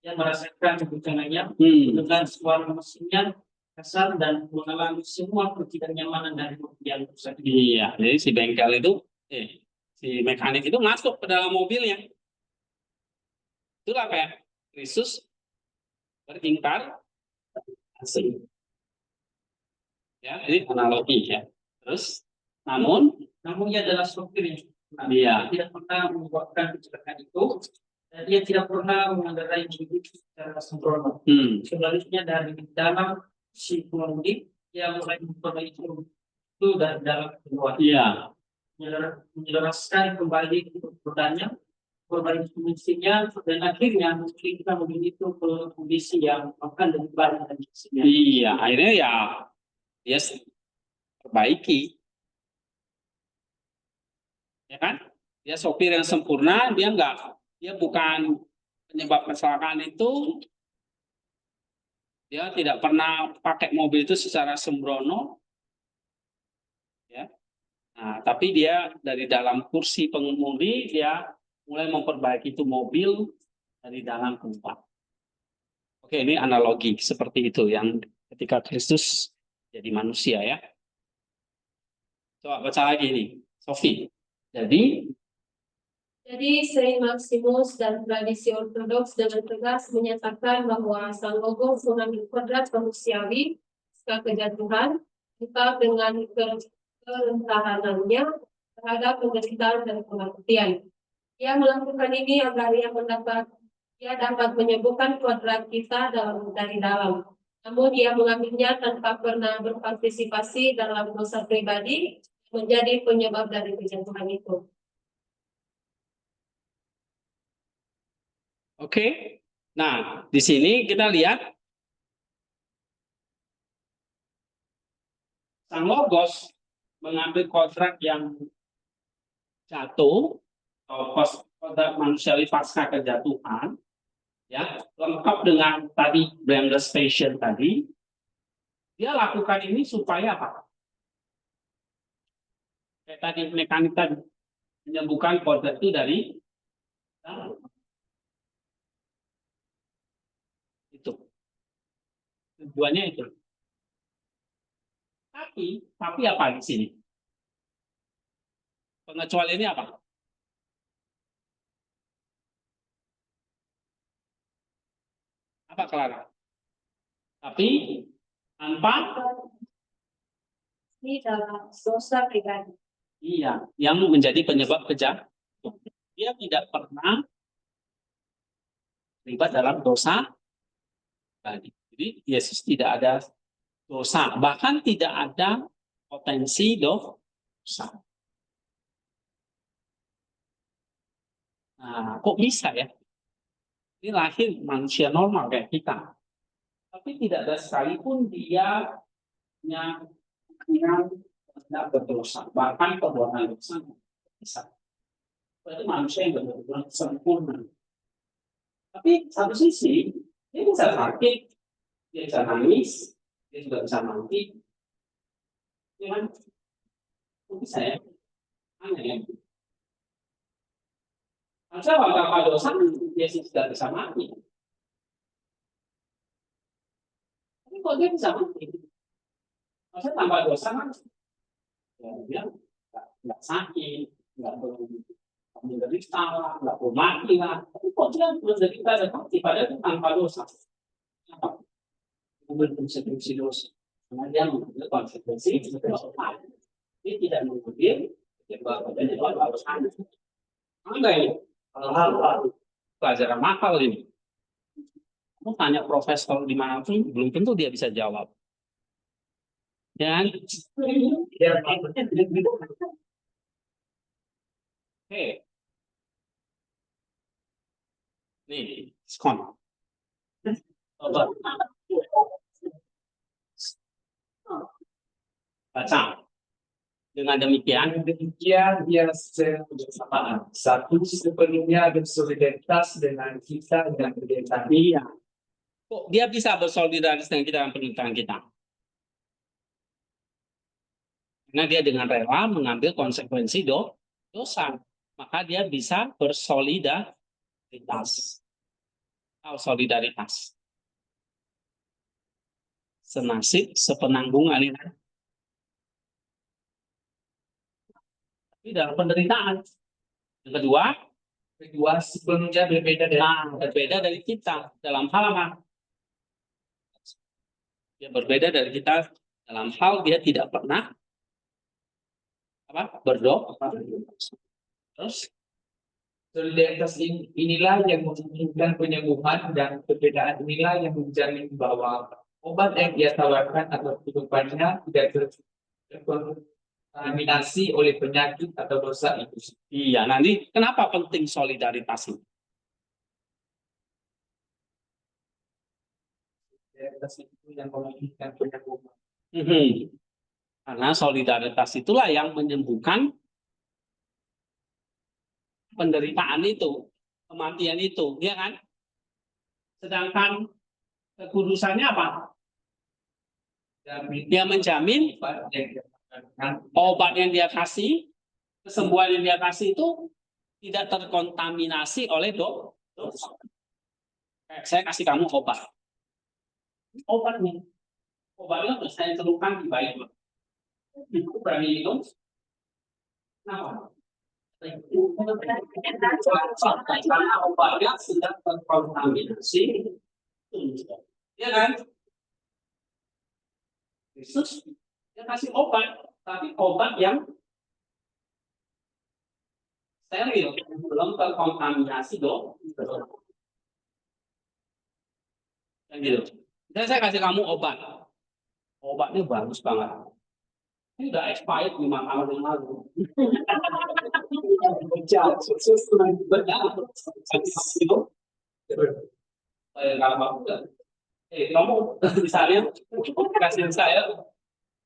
yang merasakan guncangannya dengan suara mesinnya kasar dan mengalami semua ketidaknyamanan dari mobil yang rusak. iya. Jadi si bengkel itu, si mekanik itu masuk ke dalam mobilnya. Itulah kayak Kristus beringkar asing. Ya, jadi analogi ya. Terus, namun ia adalah sopir yang dia tidak pernah menyebabkan kecelakaan itu dan dia tidak pernah mengendarai mobil secara sempurna. Sebaliknya dari dalam si pengemudi yang mulai memperbaiki itu dari dalam keluar. Iya. Menjelaskan kembali rodanya, perbaiki mesinnya dan akhirnya kita mobil itu ke kondisi yang akan lebih baik dari mesinnya. Iya, akhirnya ya dia perbaiki. Ya kan? Dia sopir yang sempurna, dia nggak dia bukan penyebab kecelakaan itu, dia tidak pernah pakai mobil itu secara sembrono, ya. Nah, tapi dia dari dalam kursi pengemudi dia mulai memperbaiki itu mobil dari dalam tempat. Oke, ini analogi seperti itu yang ketika Kristus jadi manusia ya. Coba baca lagi nih, Sofi. Jadi Saint Maximus dan tradisi ortodoks dengan tegas menyatakan bahwa Sang Logos mengambil kodrat manusiawi pasca kejatuhan, entah dengan kerentahanannya terhadap penderitaan dan kematian. Ia melakukan ini agar ia dapat menyembuhkan kodrat kita dari dalam. Namun ia mengambilnya tanpa pernah berpartisipasi dalam dosa pribadi menjadi penyebab dari kejatuhan itu. oke. Nah, di sini kita lihat Sang Logos mengambil kodrat yang jatuh atau kodrat manusiawi pasca kejatuhan, ya, lengkap dengan tadi blameless patient tadi. Dia lakukan ini supaya apa? Kayak tadi mekanik tadi menyembuhkan kodrat itu dari itu. Tujuannya itu. Tapi apa di sini? Pengecualiannya apa? Apa Clara? Tapi tanpa Ini dalam dosa pribadi. iya, yang menjadi penyebab kejahatan. Dia tidak pernah terlibat dalam dosa pribadi. Jadi Yesus tidak ada dosa, bahkan tidak ada potensi dosa. Nah, kok bisa ya? Ini lahir manusia normal kayak kita, tapi tidak ada sekalipun dia yang tidak berdosa, bahkan perbuatan dosa bisa. Berarti manusia yang benar-benar sempurna. Tapi satu sisi dia bisa sakit, dia bisa nangis, dia juga bisa mati. Ya kan? Kok bisa ya? Aneh ya? Masa tanpa dosa Yesus tidak bisa mati. Tapi kok dia bisa mati? Masa tanpa dosa kan? Ya, dia nggak sakit, nggak menderita, nggak perlu mati lah. Tapi kok dia menderita dan mati padahal itu tanpa dosa? Apa? Mengambil konsekuensi dosa. Karena dia mengambil konsekuensi dosa. Dia tidak mengambil penyebab dosa. Enggak ya? Hal-hal pelajaran mahal ini. Kamu tanya profesor dimanapun, belum tentu dia bisa jawab. Dan Oke. Nih, skon. Coba. Baca. Dengan demikian dia bersamaan. Satu, sepenuhnya bersolidaritas dengan kita dan penderitaan. iya. Kok dia bisa bersolidaritas dengan kita dan penderitaan kita? Karena dia dengan rela mengambil konsekuensi dosa. Maka dia bisa bersolidaritas. Atau solidaritas. Senasib, sepenanggungan ini. Tapi dalam penderitaan. Yang kedua, Sepenuhnya berbeda dari kita dalam hal apa? Dia berbeda dari kita dalam hal dia tidak pernah berdoa. Terus solidaritas inilah yang memungkinkan penyembuhan, dan perbedaan inilah yang menjamin bahwa obat yang dia tawarkan atau kehidupannya tidak terkontaminasi oleh penyakit atau dosa itu. iya, nanti kenapa penting solidaritas ini? Solidaritas itu yang memungkinkan penyembuhan. Karena solidaritas itulah yang menyembuhkan penderitaan itu. kematian itu, ya kan? Sedangkan kekudusannya apa? Dia menjamin obat yang dia kasih, kesembuhan yang dia kasih itu tidak terkontaminasi oleh dosa. Saya kasih kamu obatnya harus saya celupkan di bayi. Itu berani minum. Kenapa? Karena obatnya sudah terkontaminasi, ya kan? Yesus dia kasih obat, tapi obat yang steril, belum terkontaminasi yang gitu. Dan saya kasih kamu obatnya bagus banget. Ini udah expired 5 tahun yang lalu. Kamu misalnya kasih saya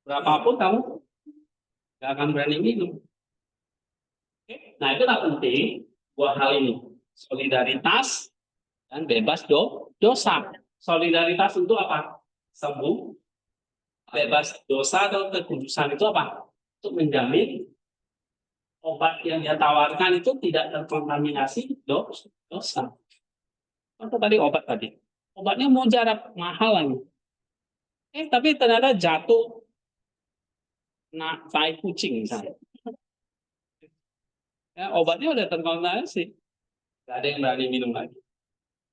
berapapun kamu nggak akan berani minum. Nah itulah penting buat hal ini, solidaritas dan bebas dosa. Solidaritas untuk apa? Sembuh. Bebas dosa atau kekudusan itu apa? Untuk menjamin obat yang dia tawarkan itu tidak terkontaminasi dosa. Apa tadi obat tadi? Obatnya mau jarak mahal lagi. Tapi ternyata jatuh tai kucing misalnya. Ya, obatnya udah terkontaminasi. Gak ada yang berani minum lagi.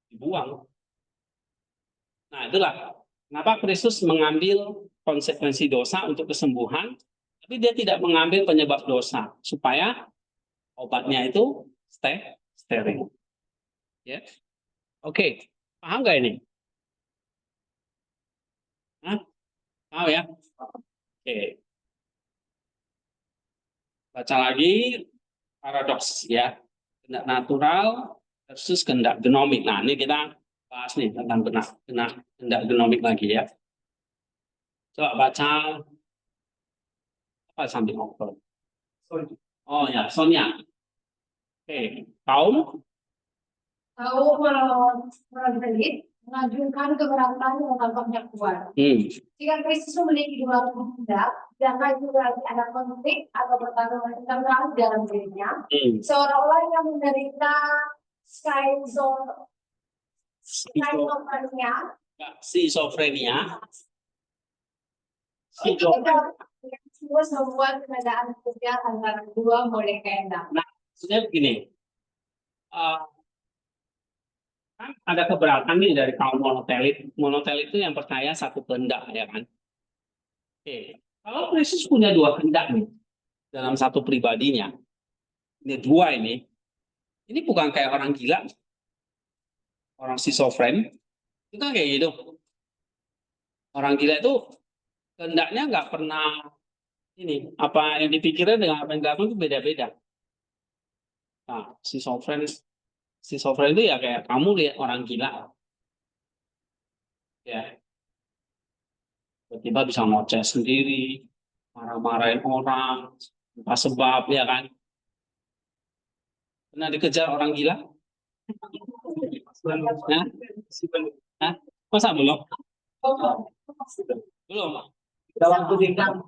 Dibuang. Nah itulah kenapa Kristus mengambil konsekuensi dosa untuk kesembuhan, tapi dia tidak mengambil penyebab dosa supaya obatnya itu steril. Ya, oke, paham nggak ini? Tahu ya? Oke, baca lagi paradoks ya, kehendak natural versus kehendak genomik. Nah ini kita bahas nih tentang kehendak genomik lagi ya. Coba baca apa sambil ngobrol. Oh ya, Sonia. Oke, tahu? Tahu Margaret mengajukan keberatan dengan tampaknya kuat. Jika Kristus memiliki dua kehendak, jangan juga ada konflik atau pertarungan internal dalam dirinya. Seorang yang menderita skizofrenia. Terus membuat perbedaan sosial antara dua model kehendak. Nah, maksudnya begini, kan ada keberatan nih dari kaum monotelit. Monotelit itu yang percaya satu kehendak, ya kan? Oke, kalau Kristus punya dua kehendak nih dalam satu pribadinya, ini dua ini bukan kayak orang gila, orang schizofren, itu kan kayak gitu. Orang gila itu kehendaknya nggak pernah ini apa yang dipikirkan dengan apa yang dilakukan itu beda-beda. Nah, schizofren itu ya kayak kamu lihat orang gila, ya, tiba-tiba bisa ngoceh sendiri, marah-marahin orang, tanpa sebab, ya kan? Pernah dikejar orang gila? Hah? Masa belum? Belum. Dalam pendidikan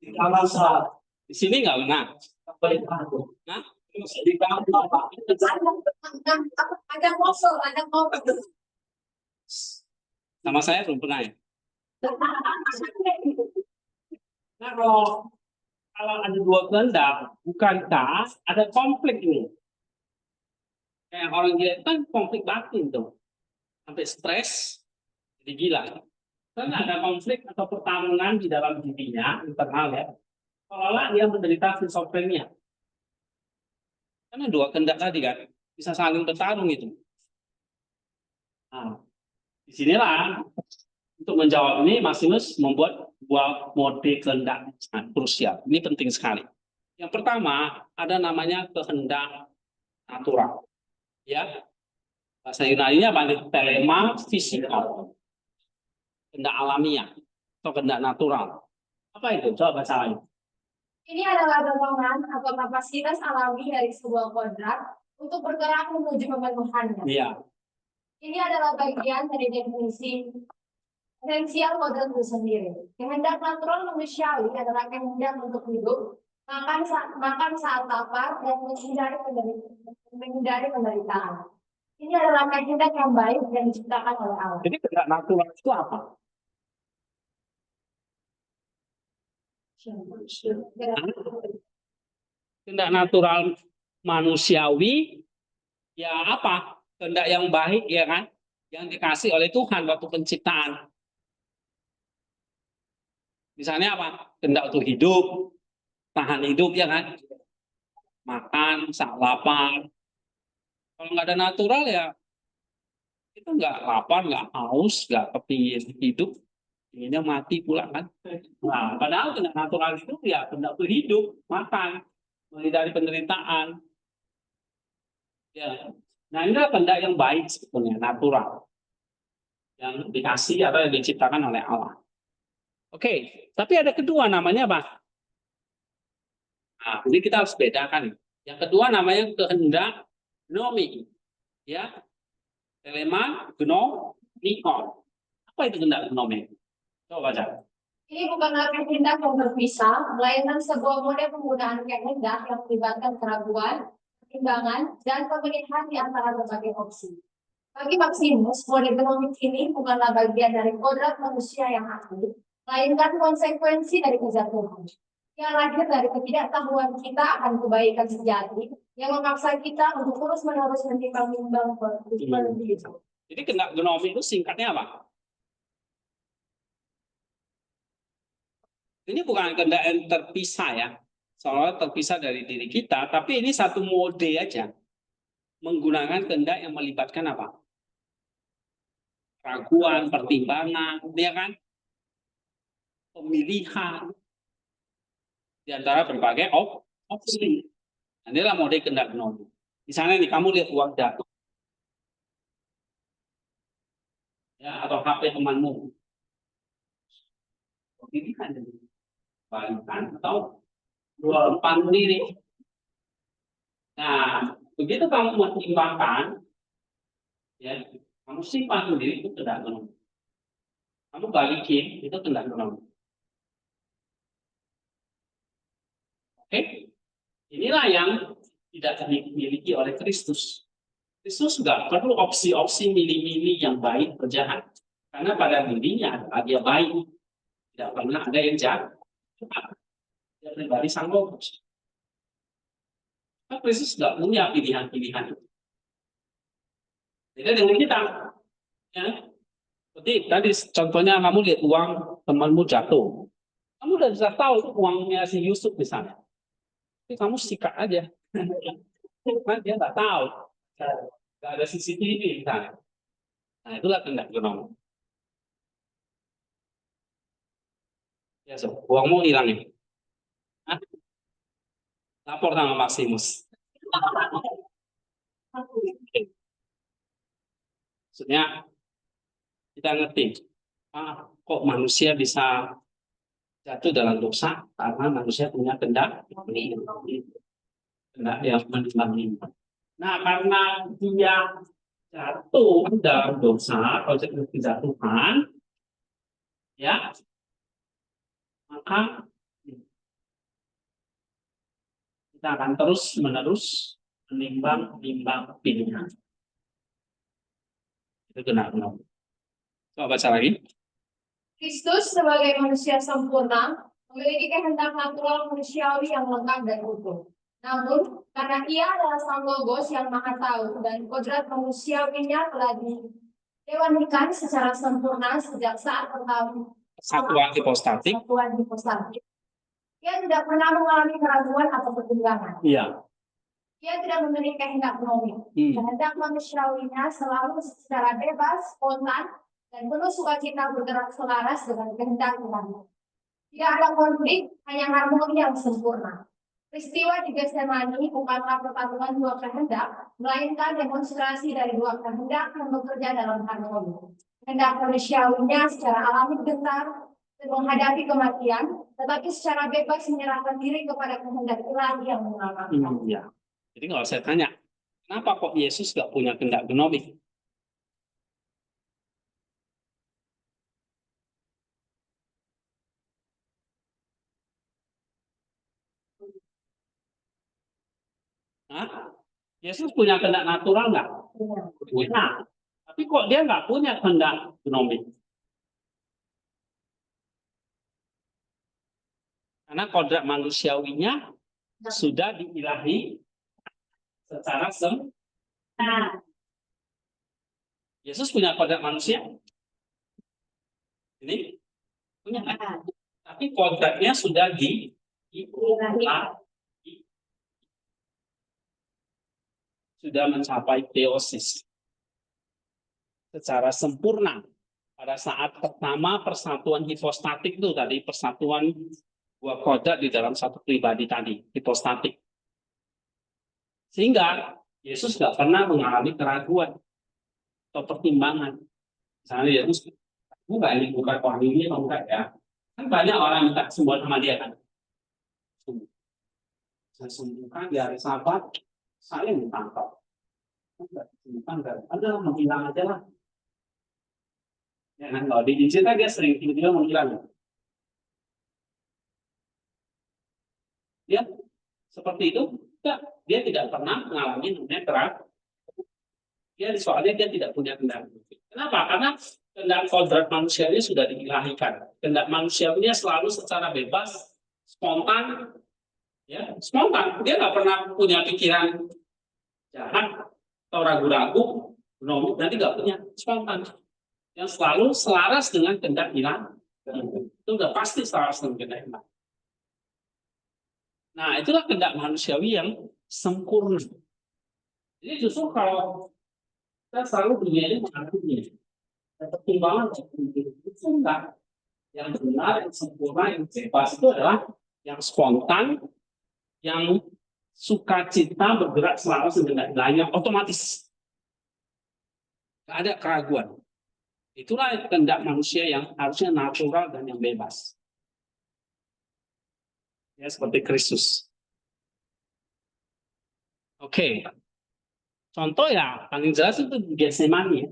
Di sini nggak pernah. Nah, Ada motor. sama saya belum pernah ya. Nah, kalau ada dua kehendak, bukankah ada konflik ini? Kayak orang gila itu kan konflik batin tuh, sampai stres, jadi gila. Karena ada konflik atau pertarungan di dalam dirinya, internal ya, seolah dia menderita schizofrenia. Karena dua kehendak tadi kan, bisa saling bertarung itu. Nah, disinilah untuk menjawab ini, Maximus membuat dua mode kehendak sangat krusial. Ini penting sekali. Yang pertama, ada namanya kehendak natural. Ya, bahasa Yunani-nya apa? Telema fisikal. Kehendak alamiah atau kehendak natural. Apa itu? Coba baca lagi. Ini adalah dorongan atau kapasitas alami dari sebuah kodrat untuk bergerak menuju pemenuhannya. Iya. Ini adalah bagian dari definisi esensial kodrat itu sendiri. Kehendak natural manusiawi adalah kehendak untuk hidup, makan saat lapar, dan menghindari penderitaan. Ini adalah kehendak yang baik yang diciptakan oleh Allah. Jadi kehendak natural itu apa? Kehendak natural manusiawi ya apa? Kehendak yang baik ya kan? Yang dikasih oleh Tuhan waktu penciptaan. Misalnya apa? Kehendak untuk hidup, tahan hidup ya kan? Makan saat lapar. Kalau nggak ada natural ya kita nggak lapar, nggak haus, nggak kepingin hidup, inginnya mati pula kan. Nah, padahal kehendak natural itu ya kehendak untuk hidup, makan, menghindari penderitaan. Ya. Nah, ini adalah kehendak yang baik sebetulnya, natural. Yang dikasih atau yang diciptakan oleh Allah. Oke, tapi ada kedua namanya apa? Nah, ini kita harus bedakan. Yang kedua namanya kehendak gnomi. Ya. Eleman gnomikon. Apa itu kehendak gnomi? Coba baca. Ini bukanlah kehendak yang terpisah, melainkan sebuah model penggunaan kehendak yang melibatkan keraguan, pertimbangan, dan pemilihan di antara berbagai opsi. Bagi Maximus, model gnomik ini bukanlah bagian dari kodrat manusia yang aktif, melainkan konsekuensi dari kejatuhan. Yang lahir dari ketidaktahuan kita akan kebaikan sejati, yang memaksa kita untuk terus-menerus menimbang-nimbang diri. Jadi kehendak gnomi itu singkatnya apa? Ini bukan kehendak yang terpisah ya, seolah terpisah dari diri kita, tapi ini satu mode aja, menggunakan kehendak yang melibatkan apa? Keraguan, pertimbangan, ya kan? Pemilihan di antara berbagai opsi. Nah, inilah mode kehendak gnomi. Misalnya nih, kamu lihat uang jatuh, ya, atau HP temanmu, pilihan balikan atau jual depan diri. Nah, begitu kamu mempertimbangkan, ya, kamu simpan sendiri itu kehendak gnomi. Kamu balikin itu kehendak gnomi. Oke, inilah yang tidak dimiliki oleh Kristus. Kristus nggak perlu opsi-opsi milih-milih yang baik berjahat, karena pada dirinya adalah dia baik, tidak pernah ada yang jahat. Dia pribadi sang logos. Kristus nggak punya pilihan-pilihan. Beda dengan kita. Ya. Seperti tadi contohnya kamu lihat uang temanmu jatuh. Kamu udah bisa tahu itu uangnya si Yusuf misalnya. Tapi kamu sikat aja. Kan dia nggak tahu. Nggak ada CCTV misalnya. Nah, itulah kehendak gnomi. Ya, so, uangmu hilang nih. Hah? Lapor sama Maximus. Maksudnya kita ngerti, kok manusia bisa jatuh dalam dosa karena manusia punya kehendak yang menimbang-nimbang. Nah, karena dia jatuh dalam dosa atau kejatuhan, ya, maka kita akan terus-menerus menimbang-nimbang pilihan. Itu benar-benar. Coba baca lagi. Kristus sebagai manusia sempurna memiliki kehendak natural manusiawi yang lengkap dan utuh. Namun, karena ia adalah sang logos yang maha tahu dan kodrat manusiawinya telah didewanikan secara sempurna sejak saat pertama Satuan hipostatik. Ia tidak pernah mengalami keraguan atau pertimbangan. Iya. Ia tidak memiliki kehendak gnomi. Kehendak manusiawinya selalu secara bebas, spontan, dan penuh sukacita bergerak selaras dengan kehendak Tuhan. Tidak ada konflik, hanya harmoni yang sempurna. Peristiwa di Getsemani bukanlah pertarungan dua kehendak, melainkan demonstrasi dari dua kehendak yang bekerja dalam harmoni. Kehendak manusiawinya secara alami gentar menghadapi kematian, tetapi secara bebas menyerahkan diri kepada kehendak Ilahi yang mengalahkan. Ya. Jadi nggak usah tanya, Kenapa kok Yesus nggak punya kehendak genomik? Hah? Yesus punya kehendak natural nggak? Punya. Tapi kok dia nggak punya kehendak genomik? Karena kodrat manusiawinya sudah diilahi secara sempurna. Yesus punya kodrat manusia? Ini punya kan? Tapi kodratnya sudah sudah mencapai teosis secara sempurna pada saat pertama persatuan hipostatik itu tadi, persatuan dua kodrat di dalam satu pribadi tadi, hipostatik. Sehingga Yesus nggak pernah mengalami keraguan atau pertimbangan. Misalnya Yesus, enggak ini bukan orang ini atau enggak ya? Kan banyak orang minta sembuhan sama dia kan. Saya sembuhkan di hari Sabat, saya ditangkap. Enggak disembuhkan, ada menghilang aja lah. Ya kan, kalau diizinkan dia sering tiba-tiba menghilang. Dia seperti itu, enggak, dia tidak pernah mengalami namanya keraguan. Soalnya dia tidak punya kehendak. Kenapa? Karena kehendak kodrat manusianya sudah diilahikan. Kehendak manusianya selalu secara bebas, spontan, ya spontan. Dia nggak pernah punya pikiran jahat atau ragu-ragu, nanti nggak punya, spontan. Yang selalu selaras dengan kehendak ilahi. Itu udah pasti selaras dengan kehendak ilahi. Nah, itulah kehendak manusiawi yang sempurna. Jadi justru kalau kita selalu dunia ini mengakuinya, pertimbangan itu enggak. Yang benar, yang sempurna, yang bebas itu adalah yang spontan, yang sukacita bergerak selaras dengan ilahi, yang otomatis. Tidak ada keraguan. Itulah kehendak manusia yang harusnya natural dan yang bebas. Ya, seperti Kristus. Oke. Contoh ya, paling jelas itu Getsemani.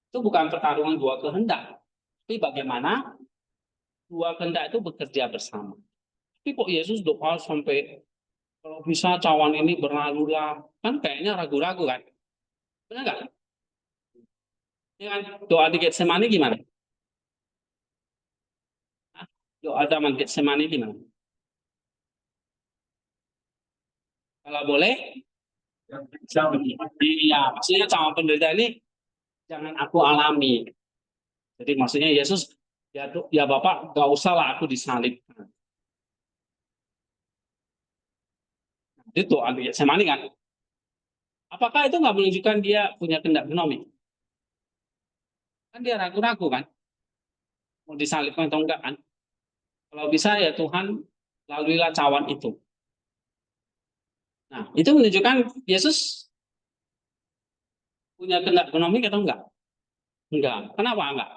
Itu bukan pertarungan dua kehendak. Tapi bagaimana dua kehendak itu bekerja bersama. Tapi kok Yesus doa sampai kalau bisa cawan ini berlalulah, kan kayaknya ragu-ragu kan? Benar nggak? Ya kan? Doa di Getsemani gimana? Doa di Getsemani gimana? Kalau boleh, iya, maksudnya cawan penderita ini jangan aku alami. Jadi maksudnya Yesus, ya Bapak, nggak usah lah aku disalib. Itu doa di Getsemani kan? Apakah itu nggak menunjukkan dia punya kehendak genomik? Kan dia ragu-ragu kan? Mau disalibkan atau enggak kan? Kalau bisa ya Tuhan, laluilah cawan itu. Nah, itu menunjukkan Yesus punya kehendak genomik atau enggak? Enggak. Kenapa enggak?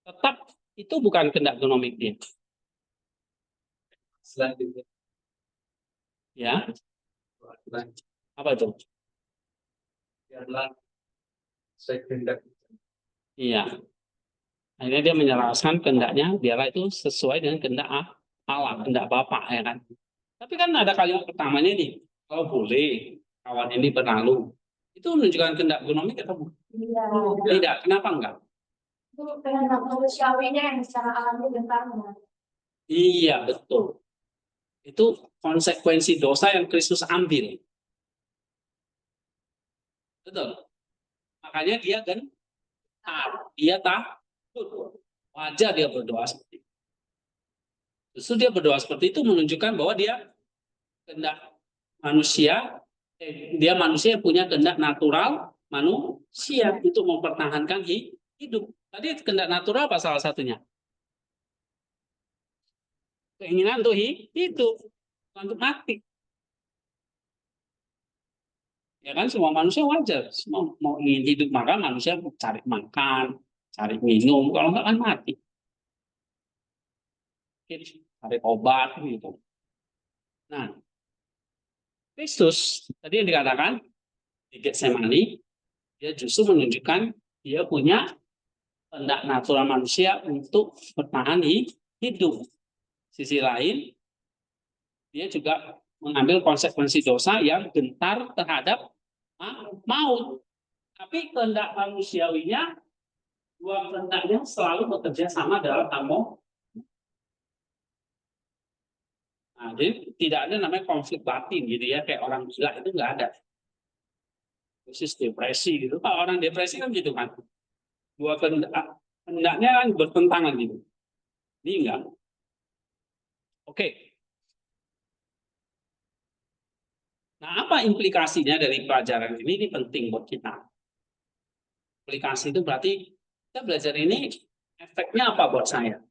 Tetap itu bukan kehendak genomik dia. Selanjutnya, Ya. Apa itu? biarlah saya kehendak. Iya. Akhirnya dia menyerahkan kehendaknya, biarlah itu sesuai dengan kehendak Allah, kehendak Bapa, ya kan? Tapi kan ada kalimat pertamanya nih, kalau boleh kawan ini berlalu. Itu menunjukkan kehendak genomik atau bukan? Iya. Tidak. Kenapa enggak? Itu kehendak manusiawinya yang secara alami bertambah. Iya, betul. Itu konsekuensi dosa yang Kristus ambil. Betul. Makanya dia dia takut. Wajar dia berdoa seperti itu. Justru dia berdoa seperti itu menunjukkan bahwa dia kehendak manusia, dia manusia yang punya kehendak natural manusia untuk mempertahankan hidup. Tadi kehendak natural apa salah satunya? Keinginan untuk hidup, untuk mati. Ya kan semua manusia wajar, semua mau ingin hidup, maka manusia cari makan, cari minum, kalau enggak kan mati. Cari obat gitu. Nah, Kristus tadi yang dikatakan di Getsemani, dia justru menunjukkan dia punya kehendak natural manusia untuk bertahan hidup. Sisi lain, dia juga mengambil konsekuensi dosa yang gentar terhadap maut. Tapi kehendak manusiawinya, dua kehendaknya selalu bekerja sama dalam harmoni. Nah, jadi tidak ada namanya konflik batin gitu ya, kayak orang gila itu nggak ada. Khusus depresi gitu. Kalau orang depresi kan gitu kan. Dua kehendaknya kan bertentangan gitu. Ini enggak. Oke. Nah, apa implikasinya dari pelajaran ini? Ini penting buat kita. Implikasi itu berarti kita belajar ini efeknya apa buat saya?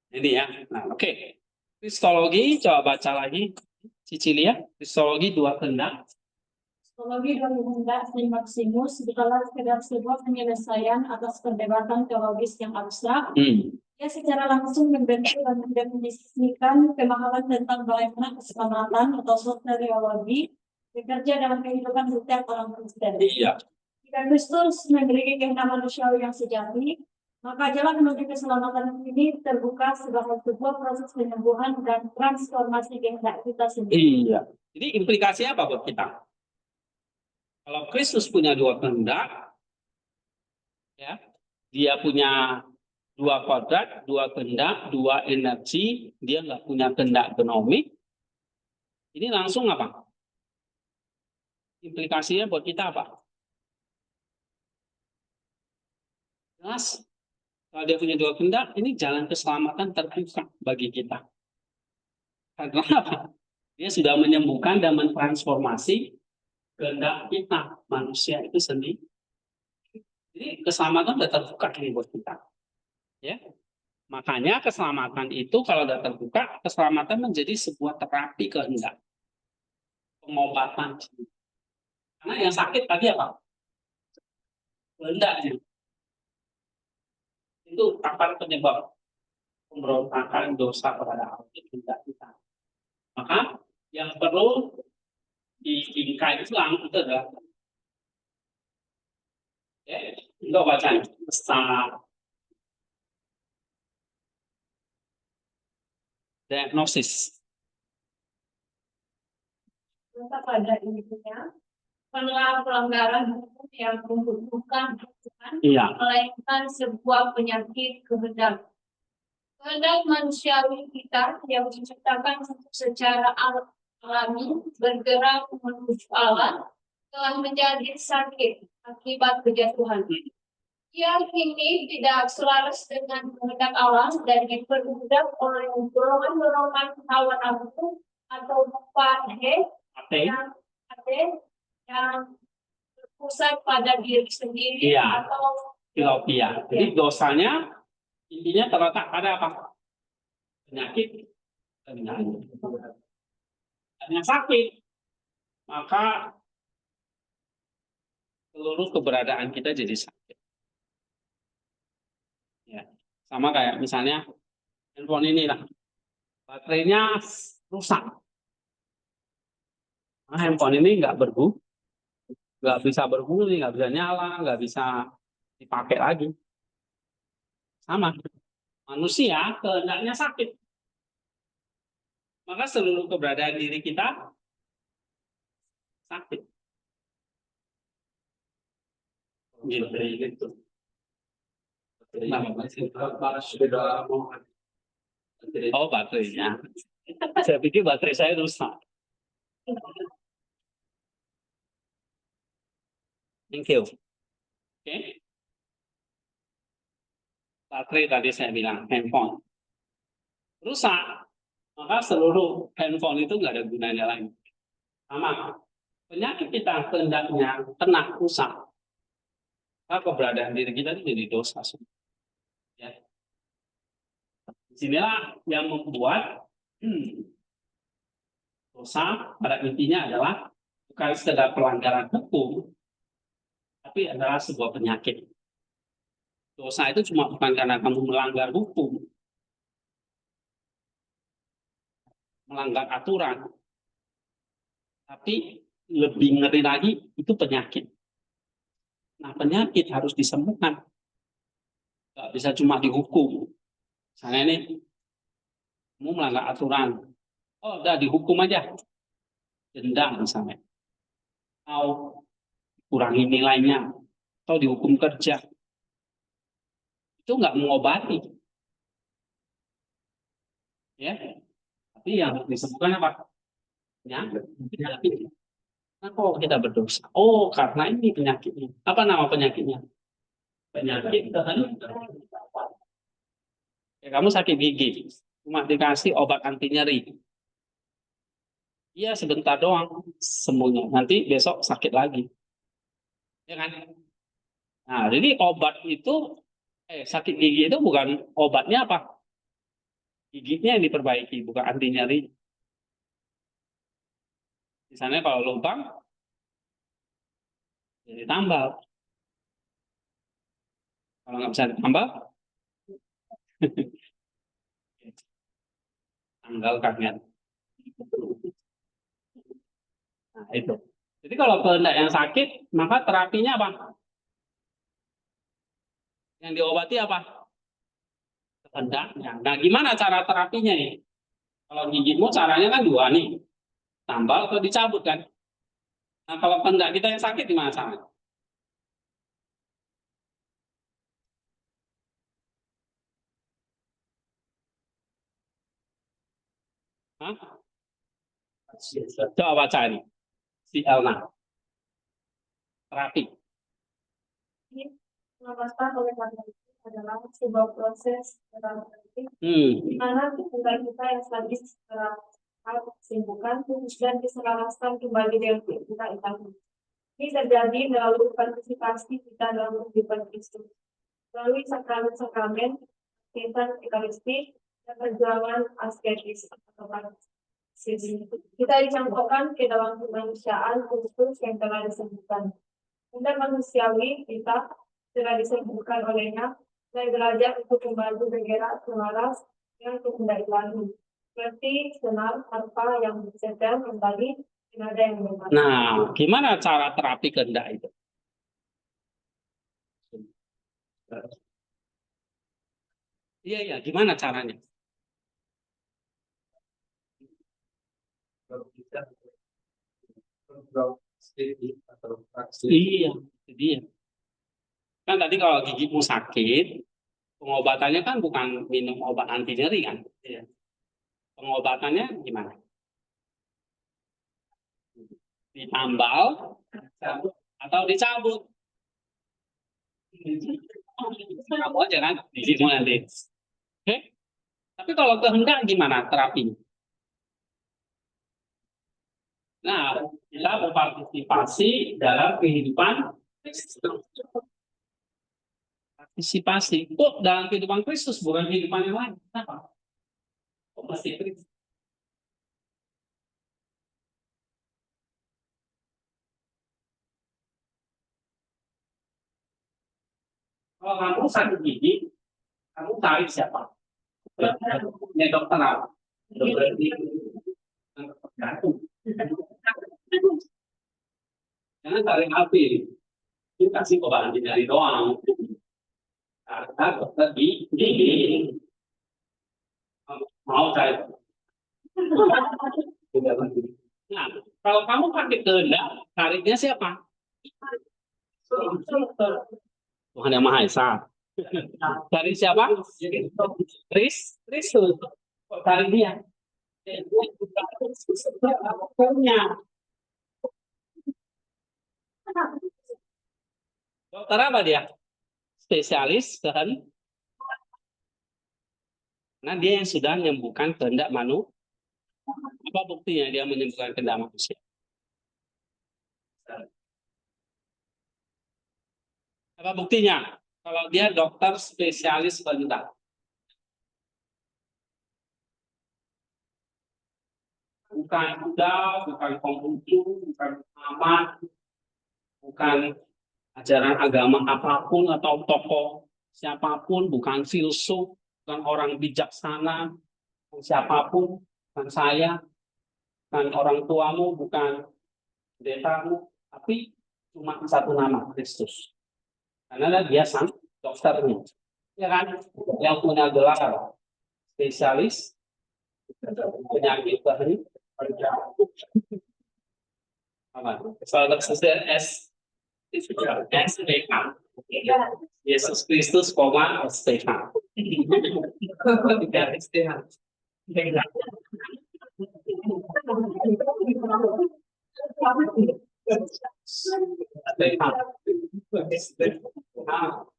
Ini ya. Nah, oke. Kristologi, coba baca lagi. Cicilia, Kristologi dua kehendak. Teologi dan kehendak Saint Maximus bukanlah sekedar sebuah penyelesaian atas perdebatan teologis yang abstrak. Ia secara langsung membentuk dan mendefinisikan pemahaman tentang bagaimana keselamatan atau soteriologi bekerja dalam kehidupan setiap orang Kristen. Iya. Jika Kristus memiliki kehendak manusiawi yang sejati, maka jalan menuju keselamatan ini terbuka sebagai sebuah proses penyembuhan dan transformasi kehendak kita sendiri. Iya. Jadi implikasinya apa buat kita? Kalau Kristus punya dua kehendak, ya, dia punya dua kodrat, dua kehendak, dua energi, dia nggak punya kehendak genomik. Ini langsung apa? Implikasinya buat kita apa? Jelas, kalau dia punya dua kehendak, ini jalan keselamatan terbuka bagi kita. Karena apa? Dia sudah menyembuhkan dan mentransformasi kehendak kita, manusia itu sendiri. Jadi keselamatan sudah terbuka ini buat kita. Ya. Makanya keselamatan itu kalau sudah terbuka, keselamatan menjadi sebuah terapi kehendak. Pengobatan. Karena yang sakit tadi apa? Kehendaknya. Itu akar penyebab pemberontakan dosa kepada Allah, kehendak kita. Maka yang perlu dibingkai Islam itu adalah enggak baca diagnosis. Maka pada intinya pelanggaran hukum yang membutuhkan hukuman, melainkan sebuah penyakit kehendak. Kehendak manusiawi kita yang diciptakan secara alami bergerak menuju Allah telah menjadi sakit akibat kejatuhan. Ia kini tidak selaras dengan kehendak Allah dan diperbudak oleh dorongan-dorongan hawa nafsu atau yang berpusat pada diri sendiri atau filopia. Jadi dosanya intinya terletak pada apa? Penyakit hanya sakit, maka seluruh keberadaan kita jadi sakit. Ya, sama kayak misalnya handphone ini lah, baterainya rusak. Nah, handphone ini nggak bisa berfungsi, nggak bisa nyala, nggak bisa dipakai lagi. Sama, manusia kehendaknya sakit. Maka seluruh keberadaan diri kita sakit. Gitu. Oh, baterainya. Saya pikir baterai saya rusak. Thank you. Oke. Baterai tadi saya bilang handphone rusak, maka seluruh handphone itu nggak ada gunanya lagi. Sama penyakit kita kehendaknya kena rusak, maka keberadaan diri kita itu jadi dosa. Ya. Disinilah yang membuat dosa pada intinya adalah bukan sekedar pelanggaran hukum, tapi adalah sebuah penyakit. Dosa itu cuma bukan karena kamu melanggar hukum, melanggar aturan, Tapi lebih ngeri lagi itu penyakit. Nah, penyakit harus disembuhkan. Nggak bisa cuma dihukum. Misalnya ini, kamu melanggar aturan. Oh, udah dihukum aja. Denda misalnya. Atau kurangi nilainya. Atau dihukum kerja. Itu nggak mengobati. Ya, tapi yang disembuhkan apa? Penyakit. Nah, kok kita berdosa? Oh, karena ini penyakitnya. Apa nama penyakitnya? Penyakit ya, kamu sakit gigi, cuma dikasih obat anti nyeri. Iya, sebentar doang sembuhnya. Nanti besok sakit lagi. Ya kan? Nah, jadi obat itu sakit gigi itu bukan obatnya apa? Giginya yang diperbaiki, bukan anti nyeri. Misalnya kalau lubang jadi tambal. Kalau nggak bisa ditambal, tanggal kaget. Nah, itu. Jadi kalau kehendak yang sakit, maka terapinya apa? Yang diobati apa? Kehendaknya. Nah, gimana cara terapinya nih? Kalau gigimu caranya kan dua nih, tambal atau dicabut kan? Nah, kalau kehendak kita yang sakit gimana caranya? Hah? Coba baca ini. Si Elna. Terapi. Melepaskan oleh karena itu adalah sebuah proses dalam politik di Hmm. mana tubuh kita yang sadis kesibukan dan diselaraskan kembali dengan kita itu. Ini terjadi melalui partisipasi kita dalam kehidupan Kristus, melalui sakramen-sakramen, kegiatan ekaristi, dan perjuangan asketis atau partisipasi. Kita dicampurkan ke dalam kemanusiaan Kristus yang telah disebutkan. Dan manusiawi kita telah disembuhkan olehnya dan belajar untuk kembali bergerak selaras dengan kehendak Ilahi. Seperti senar harpa yang disetel kembali ke nada yang benar. Nah, gimana cara terapi kehendak itu? Iya, iya. Gimana caranya? Kalau kita kontrol sedikit atau fraksi Iya, itu dia. Kan tadi kalau gigimu sakit, pengobatannya kan bukan minum obat anti nyeri kan? Iya. Pengobatannya gimana? Ditambal atau dicabut? Kamu aja kan, di situ nanti. Oke? Tapi kalau kehendak gimana terapinya? Nah, kita berpartisipasi dalam kehidupan partisipasi. Kok dalam kehidupan Kristus bukan kehidupan yang lain? Kenapa? Kok masih Kristus? Kalau kamu sakit gigi, kamu cari siapa? Ya dokter apa? Dokter gigi. Jantung. Jangan cari api. Ini kasih obat anti nyeri doang. Karena dokter gigi mau cari. Nah, kalau kamu pakai kehendak, carinya siapa? Tuhan yang Maha Esa. Cari siapa? Kristus. Kok cari dia? Dokter apa dia? Spesialis kehendak. Nah, dia yang sudah menyembuhkan kehendak manusia. Apa buktinya dia menyembuhkan kehendak manusia? Apa buktinya? Kalau dia dokter spesialis kehendak. Bukan kuda, bukan Konghucu, bukan Muhammad, bukan ajaran agama apapun atau tokoh siapapun, bukan filsuf, bukan orang bijaksana, siapapun, bukan saya, bukan orang tuamu, bukan pendetamu, tapi cuma satu nama, Kristus. Karena dia sang dokternya, ya kan? Yang punya gelar spesialis penyakit bahan apa? Soal dokter SPK. Yesus Kristus, SPK. Tidak STH.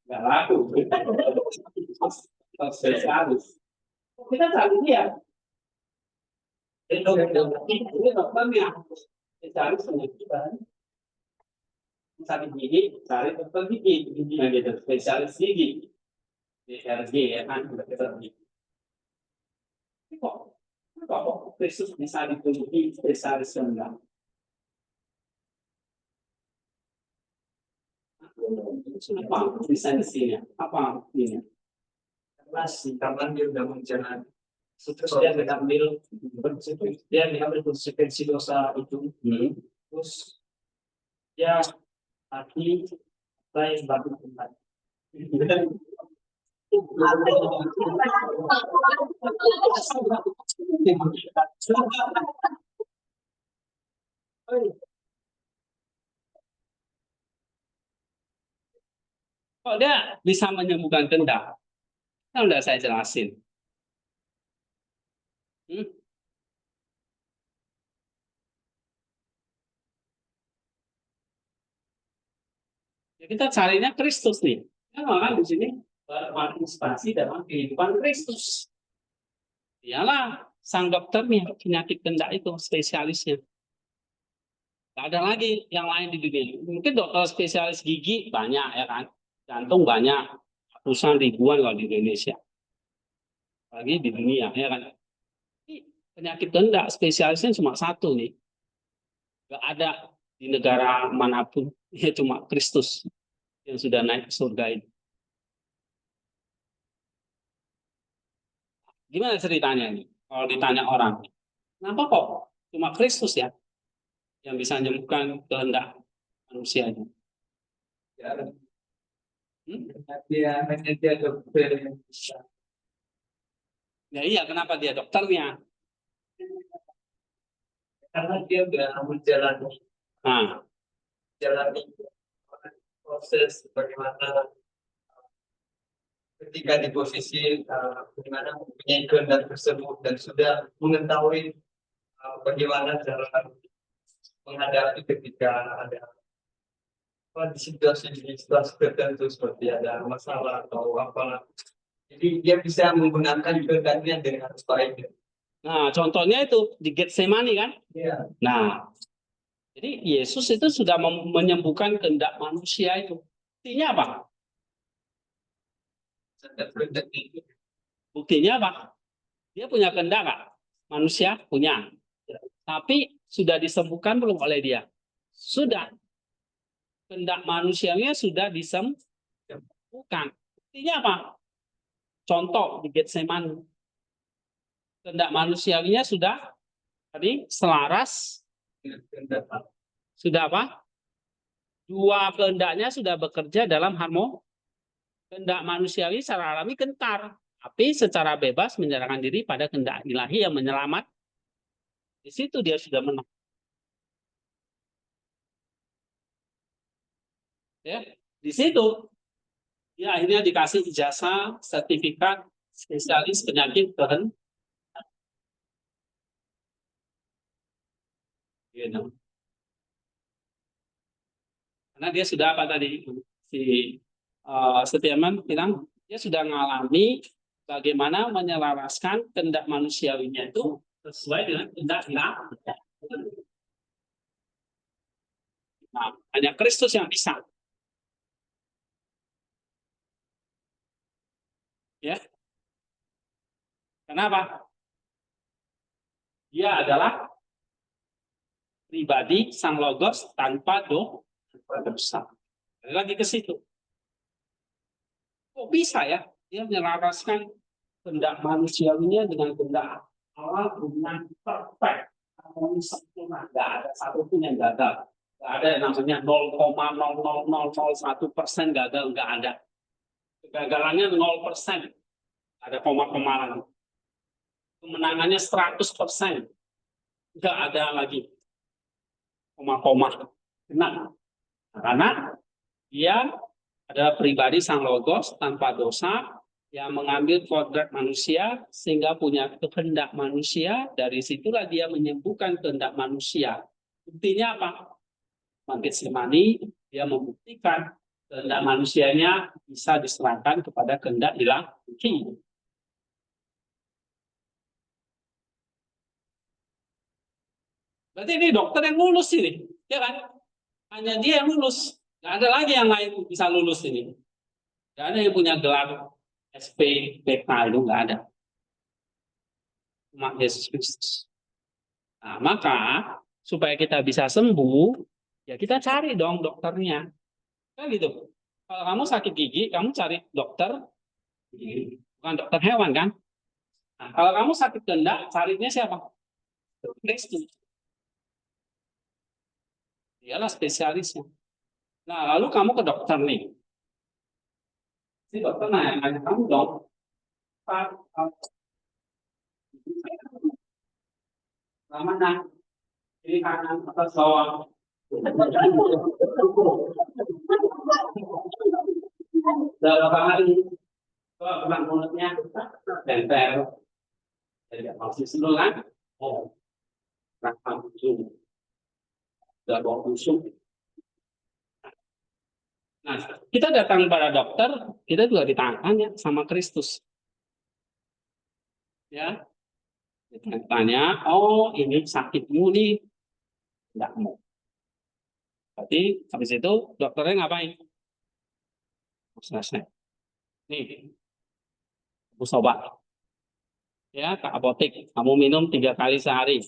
Nggak laku. Spesialis. Kita cari dia. Ini dokternya. Spesialis penyakit. Sakit gigi, cari dokter gigi. Nah, gitu. Spesialis gigi. DRG ya kan, dokter gigi. Kok Kristus bisa ditunjuki spesialis enggak? Apa lisensinya? Apa ini? Karena si kapan dia udah menjalani, terus dia mengambil konsekuensi dosa itu, terus dia mati lain batu tempat. Kok dia bisa menyembuhkan kehendak? Kan udah saya jelasin. Ya, kita carinya Kristus nih. Ya, malah di sini berpartisipasi dalam kehidupan Kristus. Dialah sang dokternya, penyakit kehendak itu spesialisnya. Gak ada lagi yang lain di dunia. Mungkin dokter spesialis gigi banyak ya kan, jantung banyak, ratusan ribuan kalau di Indonesia. Lagi di dunia ya kan. Penyakit kehendak spesialisnya cuma satu nih. Gak ada di negara manapun, ya cuma Kristus yang sudah naik ke surga ini. Gimana ceritanya ini? Kalau ditanya orang, kenapa kok cuma Kristus ya yang bisa menyembuhkan kehendak manusianya? Ya, hanya dia dokter yang bisa. Ya iya, kenapa dia dokternya? Karena dia udah menjalani proses bagaimana ketika di posisi bagaimana mempunyai kehendak tersebut dan sudah mengetahui bagaimana cara menghadapi ketika ada di situasi tertentu seperti ada masalah atau apalah. Jadi dia bisa menggunakan kehendaknya dengan baik. Nah, contohnya itu di Getsemani kan? Iya. Nah, jadi Yesus itu sudah menyembuhkan kehendak manusia itu. Buktinya apa? Buktinya apa? Dia punya kehendak nggak? Manusia punya. Tapi sudah disembuhkan belum oleh dia? Sudah. Kehendak manusianya sudah disembuhkan. Buktinya apa? Contoh di Getsemani. Kehendak manusianya sudah tadi selaras. Sudah apa? Dua kehendaknya sudah bekerja dalam harmoni. Kehendak manusiawi secara alami gentar, tapi secara bebas menyerahkan diri pada kehendak ilahi yang menyelamat. Di situ dia sudah menang. Ya, di situ dia akhirnya dikasih ijazah sertifikat spesialis penyakit kehendak. Gitu. Karena dia sudah apa tadi si Setiaman bilang dia sudah mengalami bagaimana menyelaraskan kehendak manusiawinya itu sesuai dengan kehendak ilahi. Nah, hanya Kristus yang bisa. Ya. Kenapa? Dia adalah pribadi sang logos tanpa dosa. Lagi ke situ. Kok bisa ya dia menyelaraskan kehendak manusiawinya dengan kehendak Allah dengan perfect. sempurna, nggak ada satupun yang gagal. Nggak ada yang namanya 0,00001% gagal, nggak ada. Kegagalannya 0%, ada koma-koma lagi. Kemenangannya 100%, nggak ada lagi koma-koma. Kenapa? Karena dia adalah pribadi sang logos tanpa dosa yang mengambil kodrat manusia sehingga punya kehendak manusia. Dari situlah dia menyembuhkan kehendak manusia. Buktinya apa? Getsemani, dia membuktikan kehendak manusianya bisa diserahkan kepada kehendak ilahi. Berarti ini dokter yang lulus ini, ya kan? Hanya dia yang lulus. Nggak ada lagi yang lain bisa lulus ini. Nggak ada yang punya gelar SP, PK, itu nggak ada. Cuma Yesus Kristus. Nah, maka supaya kita bisa sembuh, ya kita cari dong dokternya. Kan gitu. Kalau kamu sakit gigi, kamu cari dokter gigi. Bukan dokter hewan kan? Nah, kalau kamu sakit kehendak, carinya siapa? Kristus. Dialah spesialisnya. Nah, lalu kamu ke dokter nih. Si dokter nanya kamu dong, Pak, mana? Ini kanan atas bawah. Berapa kali? Kok bukan mulutnya tempel. Jadi maksud dulu kan? Oh, rasa busuk. Udah bawa busuk. Nah, kita datang pada dokter, kita juga ditanya sama Kristus. Ya, tanya, oh ini sakitmu nih, enggak mau. Berarti habis itu dokternya ngapain? Selesai. Nih, aku obat. Ya, ke apotek. Kamu minum 3 kali sehari.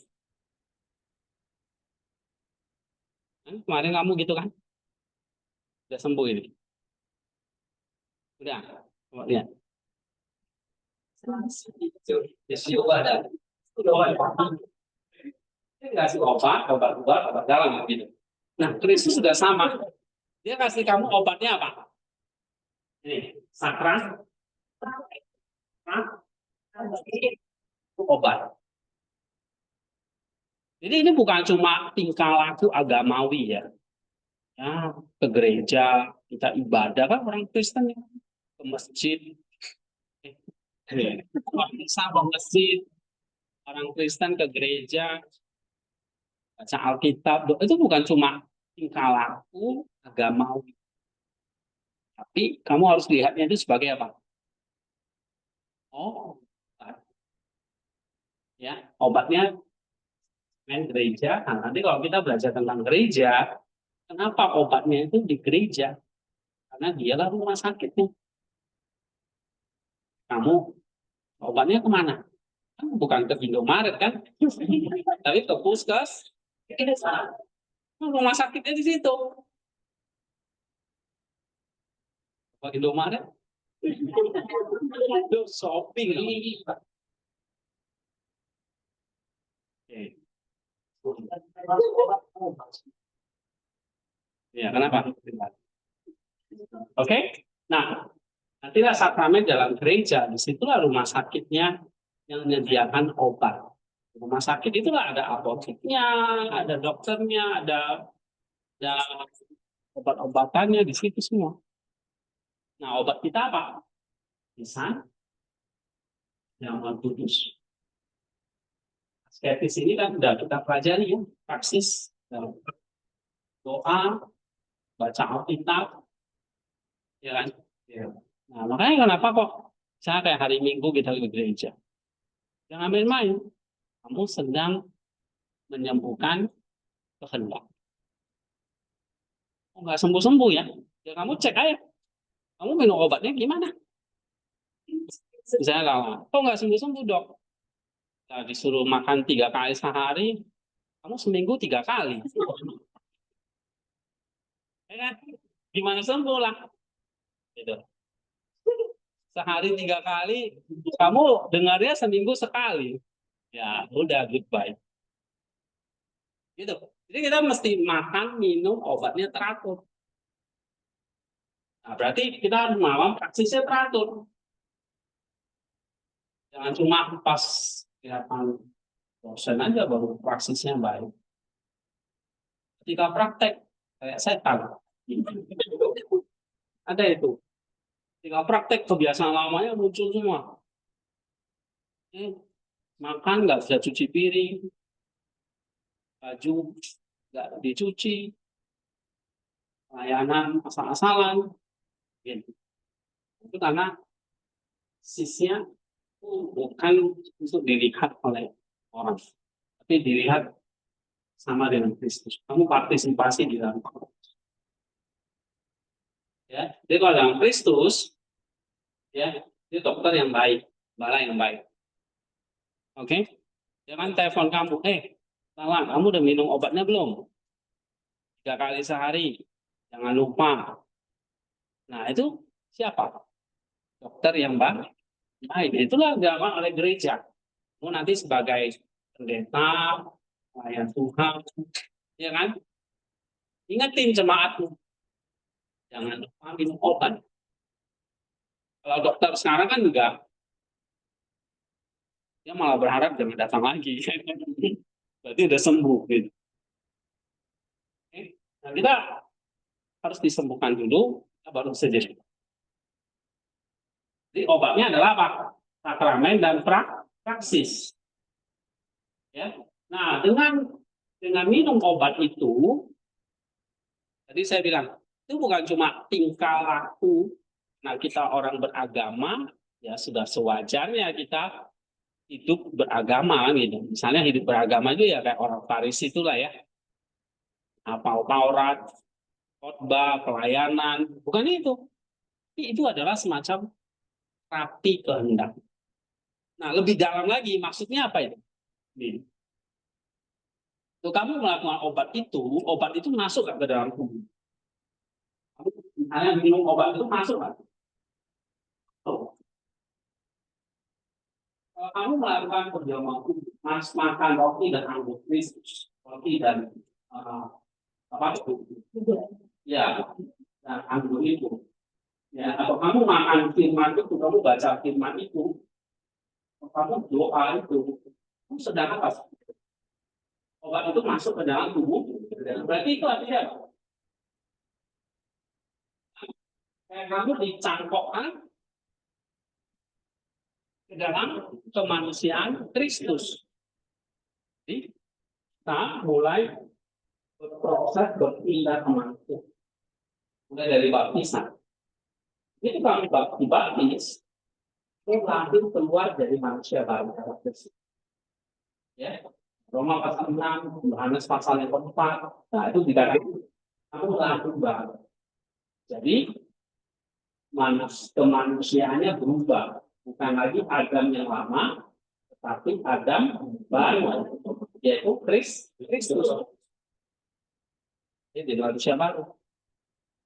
Kemarin kamu gitu kan? Udah sembuh ini. Udah, coba lihat. Dia kasih obat dalam gitu. Nah, Kristus sudah sama. Dia kasih kamu obatnya apa? Ini, sakral. Itu obat. Jadi ini bukan cuma tingkah laku agamawi ya. Ya, ke gereja, kita ibadah kan orang Kristen ya. Ke masjid. Orang bisa ke masjid. Orang Kristen ke gereja. Baca Alkitab. Itu bukan cuma tingkah laku agamawi. Tapi kamu harus lihatnya itu sebagai apa? Oh, ya, obatnya main gereja. Nah, nanti kalau kita belajar tentang gereja, kenapa obatnya itu di gereja? Karena dialah rumah sakit nih. Kamu obatnya kemana? Bukan ke Indomaret kan? Tapi ke puskes. Rumah sakitnya di situ. Ke Indomaret. Itu shopping. Ya, kenapa? Oke? Nah, nantilah sakramen dalam gereja, disitulah rumah sakitnya yang menyediakan obat. Rumah sakit itulah ada apoteknya, ada dokternya, ada obat-obatannya di situ semua. Nah, obat kita apa? Lisan yang kudus. Skeptis ini kan sudah kita pelajari ya, praksis doa, baca Alkitab, ya kan? Ya. Nah, makanya kenapa kok saya kayak hari Minggu kita ke gereja? Jangan main-main. Kamu sedang menyembuhkan kehendak. Oh, nggak sembuh-sembuh ya? Ya kamu cek aja. Kamu minum obatnya gimana? Misalnya kok nggak sembuh-sembuh dok? Nah, disuruh makan 3 kali sehari, kamu seminggu 3 kali. Ya kan? Gimana sembuh lah? Gitu. Sehari 3 kali, kamu dengarnya seminggu sekali. Ya udah goodbye. Gitu. Jadi kita mesti makan, minum, obatnya teratur. Nah, berarti kita harus malam praksisnya teratur. Jangan cuma pas kelihatan dosen aja baru praksisnya baik. Ketika praktek kayak setan. Ada itu. Ketika praktek kebiasaan lamanya muncul semua. Makan nggak bisa cuci piring, baju nggak dicuci, pelayanan asal-asalan, gitu. Itu karena sisnya bukan untuk dilihat oleh orang, tapi dilihat sama dengan Kristus. Kamu partisipasi di dalam Kristus. Ya, jadi kalau dalam Kristus, ya, itu dokter yang baik, bala yang baik. Oke, jangan telepon kamu, Lala, kamu udah minum obatnya belum? 3 kali sehari, jangan lupa. Nah, itu siapa? Dokter yang baik. Baik, itulah dilakukan oleh gereja. Kamu nanti sebagai pendeta, pelayan Tuhan, ya kan? Ingetin jemaatmu, jangan lupa minum obat. Kalau dokter sekarang kan enggak, dia malah berharap jangan datang lagi. Berarti udah sembuh. Gitu. Nah, kita harus disembuhkan dulu, baru saja. Jadi obatnya adalah apa? Sakramen dan praksis. Ya. Nah, dengan minum obat itu, tadi saya bilang, itu bukan cuma tingkah laku. Nah, kita orang beragama, ya sudah sewajarnya kita hidup beragama gitu. Misalnya hidup beragama itu ya kayak orang Farisi itulah ya. Hafal Taurat, khotbah, pelayanan, bukan itu. Itu adalah semacam rapi kehendak. Nah, lebih dalam lagi, maksudnya apa itu? Kalau kamu melakukan obat itu masuk ke dalam tubuh. Misalnya minum obat itu masuk kan? Kalau kamu melakukan perjamuan tubuh, makan roti dan anggur Kristus, roti dan apa itu? Ya, dan anggur itu. Ya, atau kamu makan firman itu, kamu baca firman itu, kamu doa itu, kamu sedang apa? Obat itu masuk ke dalam tubuh, berarti itu artinya apa? Kamu dicangkokkan ke dalam kemanusiaan Kristus. Jadi, kita mulai berproses berpindah ke manusia. Mulai dari baptisan. Itu kalau dibaptis, itu lahir keluar dari manusia baru. Ya, Roma pasal 6, Yohanes pasal yang keempat. Nah, itu dikatakan kamu lahir baru. Jadi, kemanusiaannya berubah. Bukan lagi Adam yang lama, tetapi Adam baru, yaitu Kristus. Jadi manusia baru.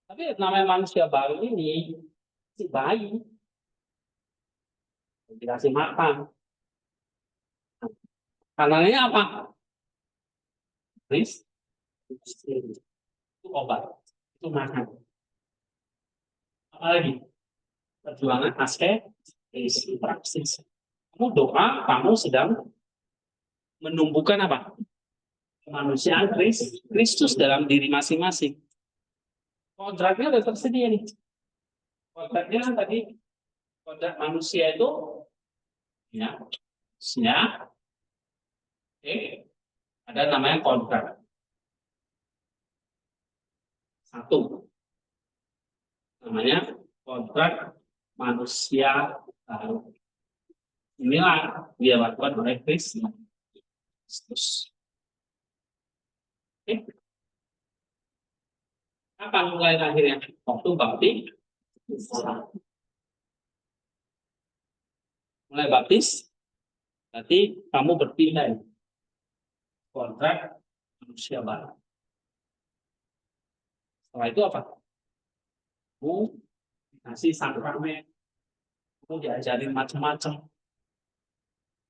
Tapi namanya manusia baru ini si bayi, dikasih makan. Karenanya apa? Kristus itu obat, itu makan. Apalagi perjuangan asketis, praksis. Kamu doa, kamu sedang menumbuhkan apa? Kemanusiaan Kristus dalam diri masing-masing. Kontraknya sudah tersedia nih. Kontraknya kan tadi kontrak manusia itu ya, ada namanya kontrak. Satu, namanya kontrak manusia baru. Inilah dia lakukan oleh Kristus. Kapan mulai lahirnya? Waktu baptis. Mulai baptis, berarti kamu berpindah kontrak manusia baru. Setelah itu apa? Kamu dikasih sakramen, kamu diajarin macam-macam.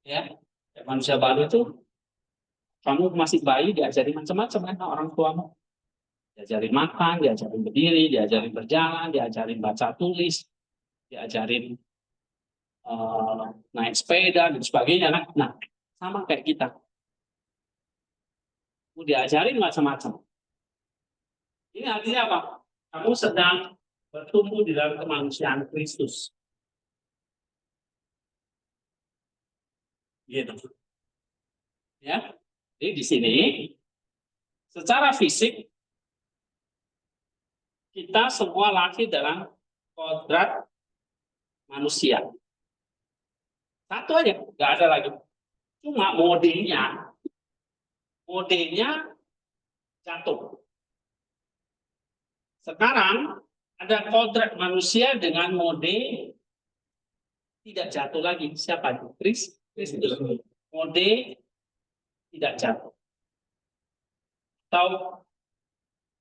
Ya, manusia baru itu kamu masih bayi diajarin macam-macam kan orang tuamu. Diajarin makan, diajarin berdiri, diajarin berjalan, diajarin baca tulis, diajarin naik sepeda dan sebagainya. Nah, sama kayak kita. Kamu diajarin macam-macam. Ini artinya apa? Kamu sedang bertumbuh di dalam kemanusiaan Kristus. Gitu. Ya. Jadi di sini secara fisik kita semua lahir dalam kodrat manusia. Satu aja, nggak ada lagi. Cuma modelnya jatuh. Sekarang ada kodrat manusia dengan mode tidak jatuh lagi. Siapa itu? Kristus. Mode tidak jatuh. Atau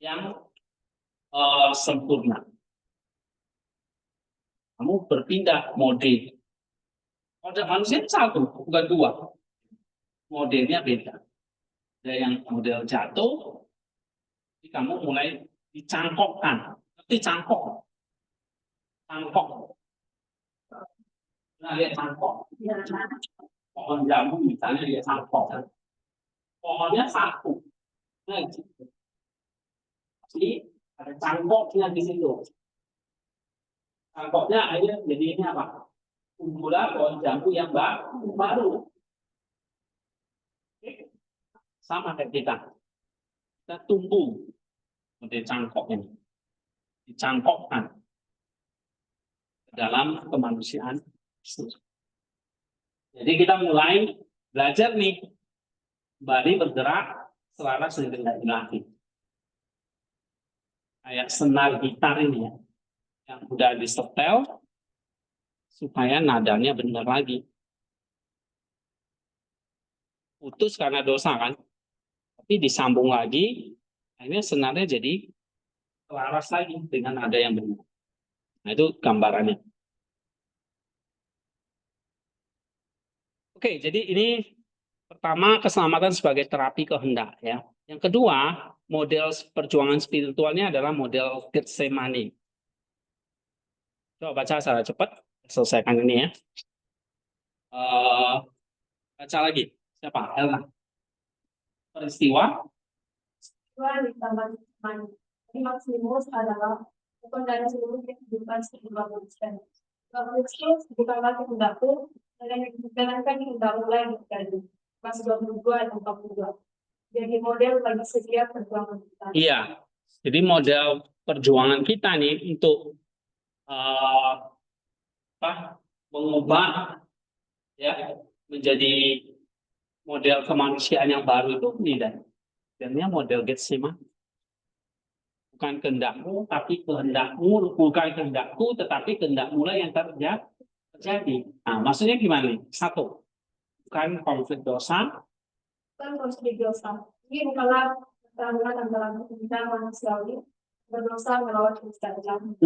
yang sempurna. Kamu berpindah mode. Kodrat manusia satu, bukan dua. Modelnya beda. Ada yang model jatuh, jadi kamu mulai dicangkokkan. Ngerti cangkok? Cangkok. Nah, lihat cangkok. Pohon jambu misalnya dia cangkok. Pohonnya satu. Nah, jadi ada cangkoknya di situ. Cangkoknya akhirnya jadi ini apa? Kumpulan pohon jambu yang baru. Sama kayak kita. Kita tumbuh menjadi cangkok ini. Dicangkokkan ke dalam kemanusiaan. Jadi kita mulai belajar nih, kembali bergerak selaras dengan ilahi. Kayak senar gitar ini ya, yang udah disetel supaya nadanya benar lagi. Putus karena dosa kan, tapi disambung lagi, akhirnya senarnya jadi selaras lagi dengan nada yang benar. Nah itu gambarannya. Oke, jadi ini pertama keselamatan sebagai terapi kehendak ya. Yang kedua, model perjuangan spiritualnya adalah model Getsemani. Coba baca secara cepat, selesaikan ini ya. Baca lagi, siapa? Elna. Peristiwa Di taman Getsemani. Jadi Maximus adalah bukan dari seluruh kehidupan sebuah Kristen. Kristus bukanlah kehendakku, dan yang dijalankan kehendakmu lain terjadi. Pas 22 dan 42. Jadi model bagi setiap perjuangan kita. Iya, jadi model perjuangan kita nih untuk mengubah ya menjadi model kemanusiaan yang baru itu nih dan model Getsemani. Bukan kehendakmu, tapi kehendakmu, bukan kehendakku, tetapi kehendakmu lah yang terjadi. Nah, maksudnya gimana nih? Satu, bukan konflik dosa. Bukan konflik dosa. Ini bukanlah pertarungan antara kita manusiawi berdosa melawan keniscayaan.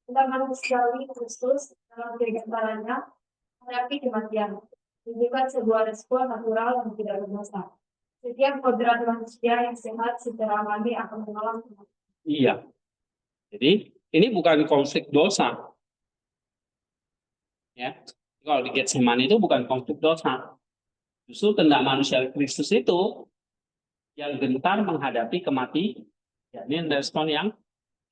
Kita manusiawi Kristus dalam kebesarannya menghadapi kematian. Ini bukan sebuah respon natural yang tidak berdosa. Setiap kodrat manusia yang sehat secara alami akan menolak kematian. Iya. Jadi ini bukan konflik dosa. Ya. Kalau di Getsemani itu bukan konflik dosa. Justru kehendak manusia Kristus itu yang gentar menghadapi kematian. Ya, ini respon yang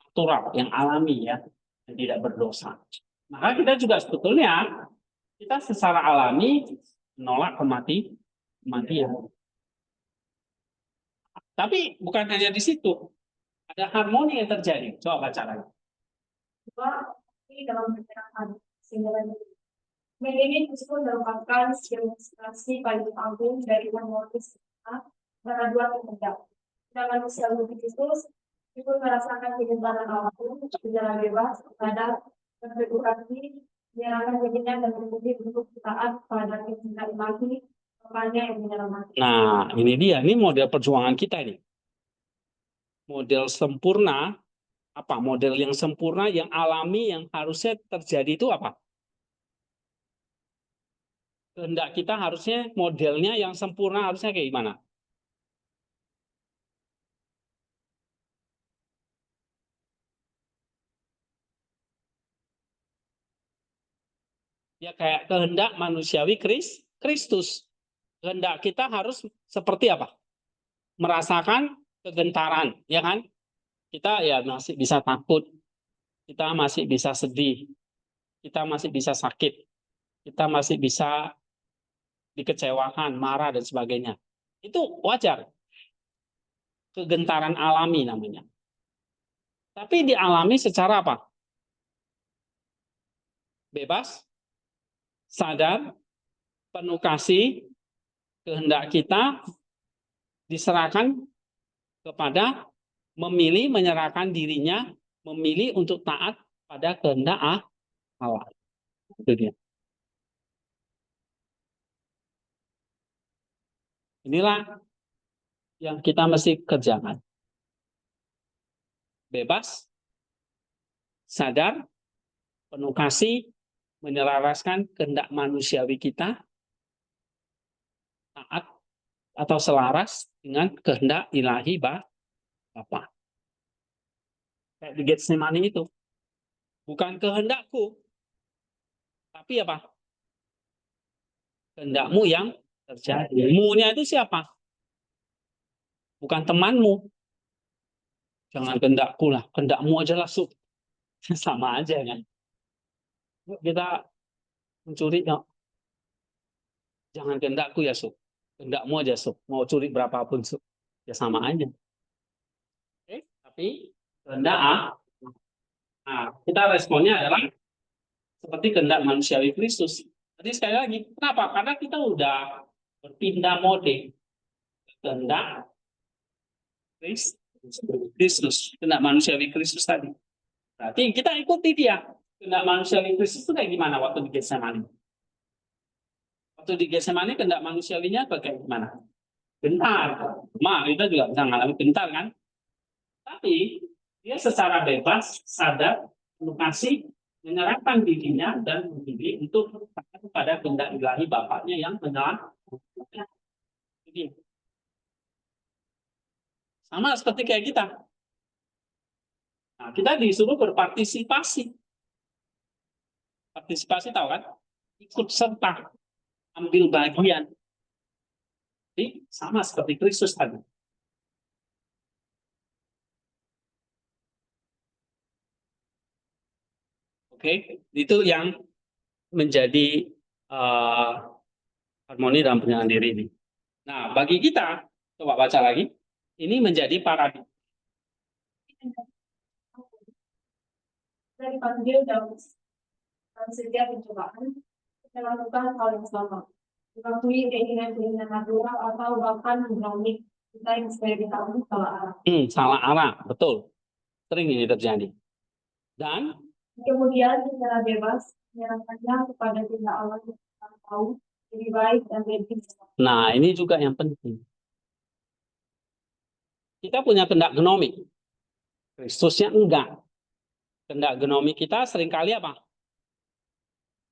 natural, yang alami ya, yang tidak berdosa. Maka kita juga sebetulnya kita secara alami menolak kematian. Tapi bukan hanya di situ. Ada harmoni yang terjadi. Coba baca lagi. Ini dalam pencerahan sehingga ini justru merupakan ilustrasi paling agung dari motif antara dua kehendak. Kita manusia Kristus itu merasakan kebebasan apapun, berjalan bebas, sadar, beredukasi, menyerahkan dirinya dan berpikir untuk taat pada kehendak ilahi, Bapaknya yang menyelamatkan. Nah, ini dia. Ini model perjuangan kita ini. Model sempurna, apa? Model yang sempurna, yang alami, yang harusnya terjadi itu apa? Kehendak kita harusnya modelnya yang sempurna harusnya kayak gimana? Ya kayak kehendak manusiawi Kristus. Kehendak kita harus seperti apa? Merasakan kegentaran, ya kan? Kita ya masih bisa takut, kita masih bisa sedih, kita masih bisa sakit, kita masih bisa dikecewakan, marah dan sebagainya. Itu wajar. Kegentaran alami namanya. Tapi dialami secara apa? Bebas, sadar, penuh kasih, kehendak kita diserahkan kepada memilih menyerahkan dirinya, memilih untuk taat pada kehendak Allah. Itu dia. Inilah yang kita mesti kerjakan. Bebas, sadar, penuh kasih, menyelaraskan kehendak manusiawi kita, taat atau selaras dengan kehendak ilahi Bapa. Kayak di Getsemani itu. Bukan kehendakku, tapi apa? Kehendakmu yang terjadi. Mu-nya itu siapa? Bukan temanmu. Jangan kehendakku lah, kehendakmu aja lah, Sub. Sama aja kan. Yuk kita mencuri, yuk. Jangan kehendakku ya, Sub. Kehendakmu aja, Sub. Mau curi berapapun, Sub. Ya sama aja. Oke, tapi kehendak nah, kita responnya adalah seperti kehendak manusiawi Kristus. Jadi sekali lagi, kenapa? Karena kita udah berpindah mode kehendak Kristus, kehendak manusiawi Kristus tadi. Berarti kita ikuti dia. Kehendak manusiawi Kristus itu kayak gimana waktu di Getsemani? Waktu di Getsemani kehendak manusiawinya bagaimana? Gentar. Kita juga bisa mengalami gentar kan? Tapi dia secara bebas, sadar, penuh kasih, menyerahkan dirinya dan memilih untuk taat kepada kehendak ilahi Bapaknya yang menyelamatkan. Sama seperti kayak kita. Nah, kita disuruh berpartisipasi. Partisipasi tahu kan? Ikut serta, ambil bagian. Jadi sama seperti Kristus tadi. Oke, itu yang menjadi harmoni dalam pengenalan diri ini. Nah, bagi kita, coba baca lagi, ini menjadi paradigma. Dari panggil dalam setiap pencobaan, kita lakukan hal yang sama. Mengakui keinginan-keinginan natural atau bahkan mengalami kita yang supaya kita salah arah. Salah arah, betul. Sering ini terjadi. Dan kemudian secara bebas menyerahkannya kepada kehendak Allah yang kita tahu lebih baik dan lebih. Nah, ini juga yang penting. Kita punya kehendak genomik. Kristusnya enggak. Kehendak genomik kita seringkali apa?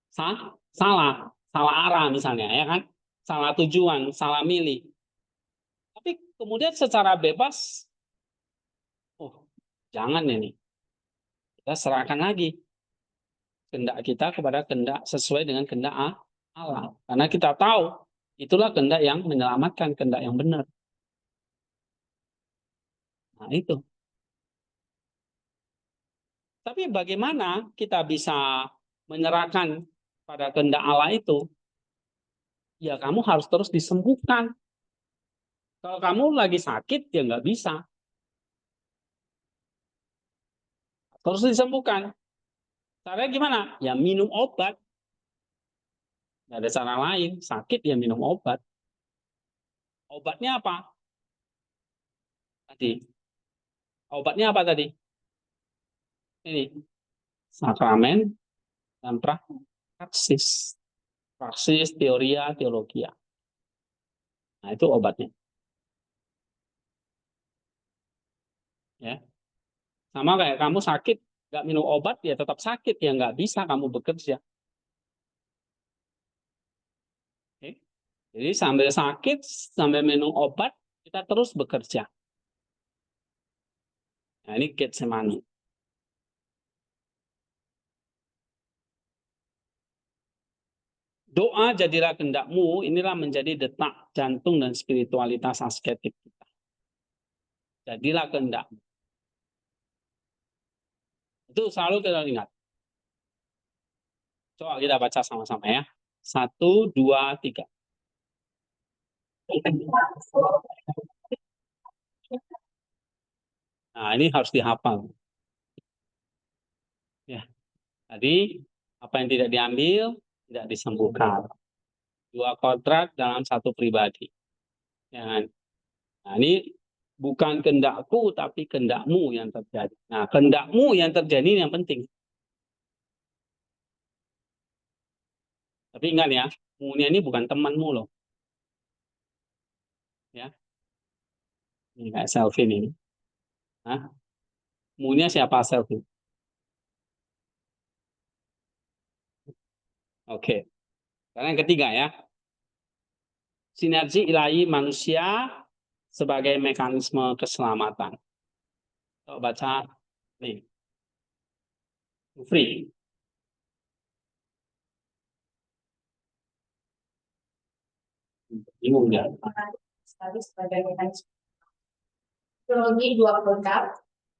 Salah arah misalnya, ya kan? Salah tujuan, salah milih. Tapi kemudian secara bebas, jangan ini. Kita serahkan lagi kehendak kita kepada kehendak sesuai dengan kehendak Allah. Karena kita tahu itulah kehendak yang menyelamatkan, kehendak yang benar. Nah, itu. Tapi bagaimana kita bisa menyerahkan pada kehendak Allah itu? Ya kamu harus terus disembuhkan. Kalau kamu lagi sakit, ya nggak bisa. Terus disembuhkan. Caranya gimana? Ya minum obat. Nggak ada cara lain. Sakit ya minum obat. Obatnya apa? Obatnya apa tadi? Ini. Sakramen dan praksis. Praksis, teoria, teologia. Nah, itu obatnya. Ya. Sama kayak kamu sakit, nggak minum obat, ya tetap sakit. Ya nggak bisa kamu bekerja. Oke. Jadi sambil sakit, sambil minum obat, kita terus bekerja. Nah, ini Getsemani. Doa jadilah kehendakmu, inilah menjadi detak jantung dan spiritualitas asketik kita. Jadilah kehendakmu. Itu selalu kita ingat. Coba kita baca sama-sama ya. 1, 2, 3. Nah, ini harus dihafal. Ya. Tadi apa yang tidak diambil tidak disembuhkan. 2 kontrak dalam 1 pribadi. Ya kan? Nah, ini bukan kehendakku tapi kehendakmu yang terjadi. Nah, kehendakmu yang terjadi ini yang penting. Tapi ingat ya, munya ini bukan temanmu loh. Ya. Ini kayak selfie ini. Nah, munya siapa selfie? Oke. Sekarang yang ketiga ya. Sinergi ilahi manusia sebagai mekanisme keselamatan. Coba baca nih. Free. Bingung ya. Sekali sebagai mekanisme. Teologi 2 produk,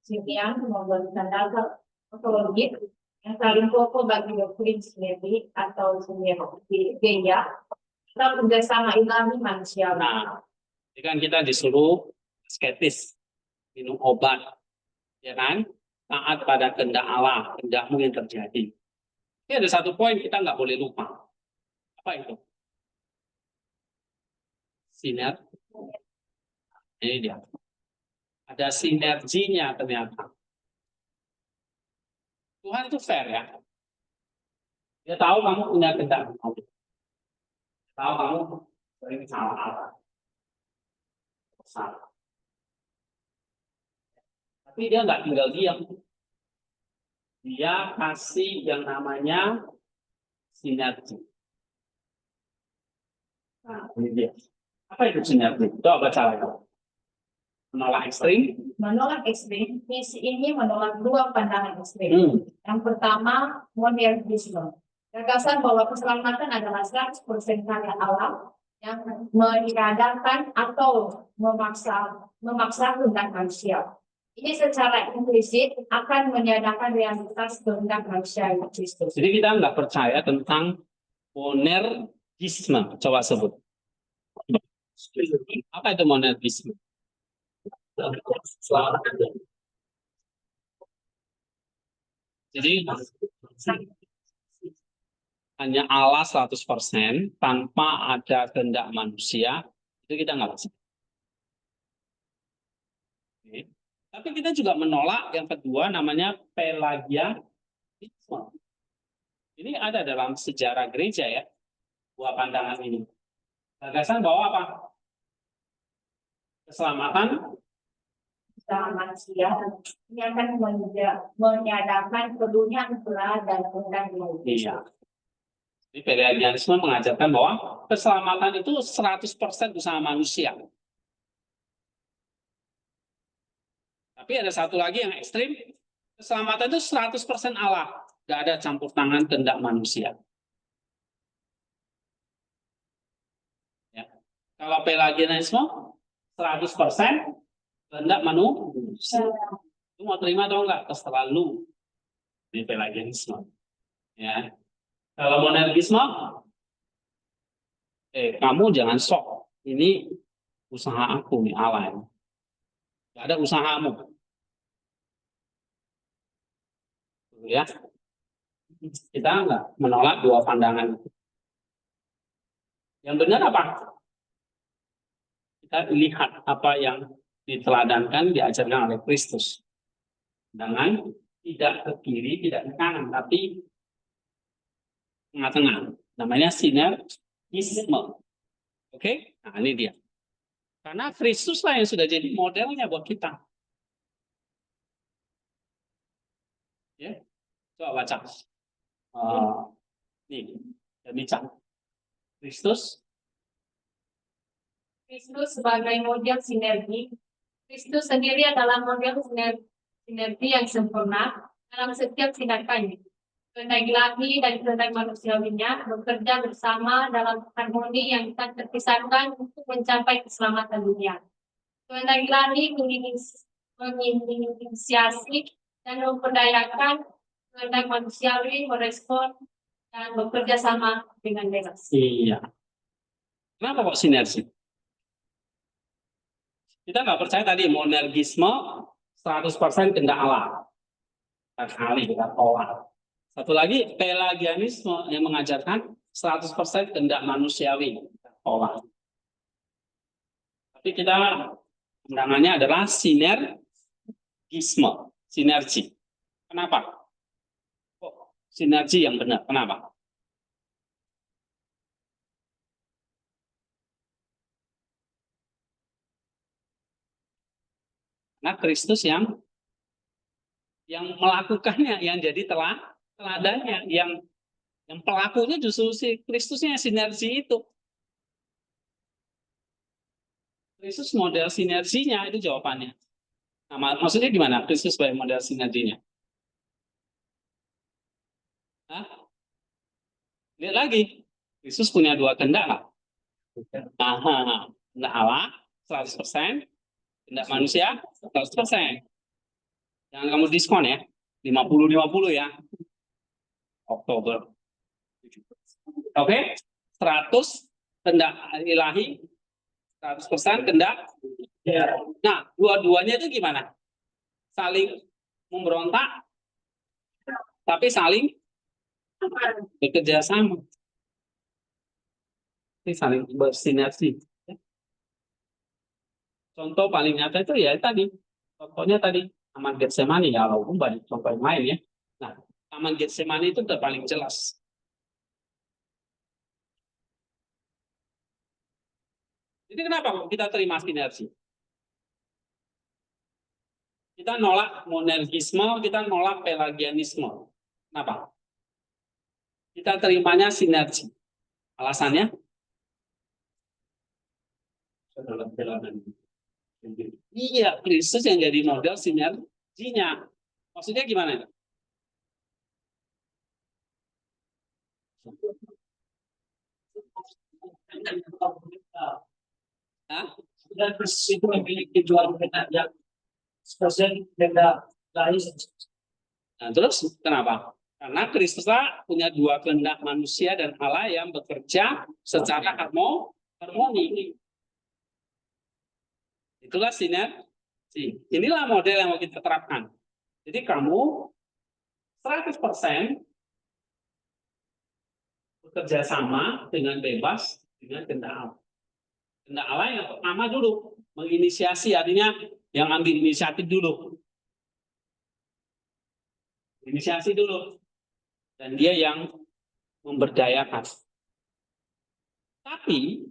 yang membuat data ontologi yang saling pokok bagi doktrin sinergi atau sinergi gaya atau kerjasama ilahi manusia. Nah, ini kan kita disuruh asketis, minum obat, ya kan? Taat pada kehendak Allah, kehendakmu yang terjadi. Ini ada 1 poin kita nggak boleh lupa. Apa itu? Sinergi. Ini dia. Ada sinerginya ternyata. Tuhan itu fair ya. Dia tahu kamu punya kehendak. Tahu kamu sering salah apa. Salah. Tapi dia nggak tinggal diam. Dia kasih yang namanya sinergi. Nah, ini dia. Apa itu sinergi? Coba baca lagi. Menolak ekstrim. Menolak ekstrim, misi ini menolak 2 pandangan ekstrim. Yang pertama, monergisme. Gagasan bahwa keselamatan adalah 100% karya Allah yang meniadakan atau memaksa kehendak manusia. Ini secara implisit akan meniadakan realitas kehendak manusia yang Kristus. Jadi kita nggak percaya tentang monergisme. Coba sebut. Apa itu monergisme? Jadi hanya Allah 100% tanpa ada kehendak manusia, itu kita nggak bisa. Oke. Tapi kita juga menolak yang kedua namanya Pelagianisme. Ini ada dalam sejarah gereja ya, 2 pandangan ini. Gagasan bahwa apa? Keselamatan Manusia ini akan meniadakan kedudukan pula dan kehendak iya. Jadi Pelagianisme mengajarkan bahwa keselamatan itu 100% usaha manusia. Tapi ada satu lagi yang ekstrim, keselamatan itu 100% Allah. Nggak ada campur tangan kehendak manusia. Ya. Kalau Pelagianisme 100% kehendak manusia. Lu mau terima atau enggak? Terserah lu. Ini Pelagianisme. Ya. Kalau monergisme, kamu jangan sok. Ini usaha aku nih, Allah. Nggak ada usahamu. Ya. Kita enggak menolak 2 pandangan itu. Yang benar apa? Kita lihat apa yang diteladankan, diajarkan oleh Kristus. Dengan tidak ke kiri, tidak ke kanan, tapi tengah-tengah. Namanya sinergisme. Oke? Nah, ini dia. Karena Kristus lah yang sudah jadi modelnya buat kita. Ya. Coba baca. Nih, demikian. Kristus sebagai model sinergi. Kristus sendiri adalah model sinergi yang sempurna dalam setiap tindakannya. kehendak ilahi dan kehendak manusiawinya bekerja bersama dalam harmoni yang tak terpisahkan untuk mencapai keselamatan dunia. Kehendak ilahi menginisiasi dan memperdayakan kehendak manusiawi merespon dan bekerja sama dengan bebas. Iya. Kenapa kok sinergi? Kita nggak percaya tadi monergisme 100% kehendak Allah. Kali kita tolak. Satu lagi, pelagianisme yang mengajarkan 100% kehendak manusiawi. Tolak. Tapi kita undangannya adalah sinergisme, sinergi. Kenapa? Kok sinergi yang benar? Kenapa? Karena Kristus yang melakukannya, yang jadi teladannya, yang pelakunya justru si Kristusnya, sinergi itu. Kristus model sinerginya, itu jawabannya. Nah, maksudnya gimana? Kristus sebagai model sinerginya. Hah? Lihat lagi, Kristus punya dua kehendak. Nah, kehendak Allah 100%, kehendak manusia 100%. Jangan kamu diskon ya, 50-50 ya. Oktober. Oke, 100 kehendak ilahi, 100% kehendak. Nah, dua-duanya itu gimana? Saling memberontak, tapi saling bekerja sama. Ini saling bersinergi. Contoh paling nyata itu ya tadi. Contohnya tadi, Taman Getsemani, ya walaupun banyak contoh yang lain ya. Nah, Taman Getsemani itu paling jelas. Jadi kenapa kita terima sinergi? Kita nolak monergisme, kita nolak pelagianisme. Kenapa? Kita terimanya sinergi. Alasannya? Iya, Kristus yang jadi model sinerginya. Maksudnya gimana? Hah? Dan Kristus itu memiliki dua kehendak yang spesial kehendak lain. Nah, terus kenapa? Karena Kristuslah punya dua kehendak manusia dan Allah yang bekerja secara harmoni. Itulah sinergi. Inilah model yang mau kita terapkan. Jadi kamu 100% bekerja sama dengan bebas dengan kehendak Allah. Kehendak Allah yang pertama dulu, menginisiasi, artinya yang ambil inisiatif dulu. Inisiasi dulu. Dan dia yang memberdayakan. Tapi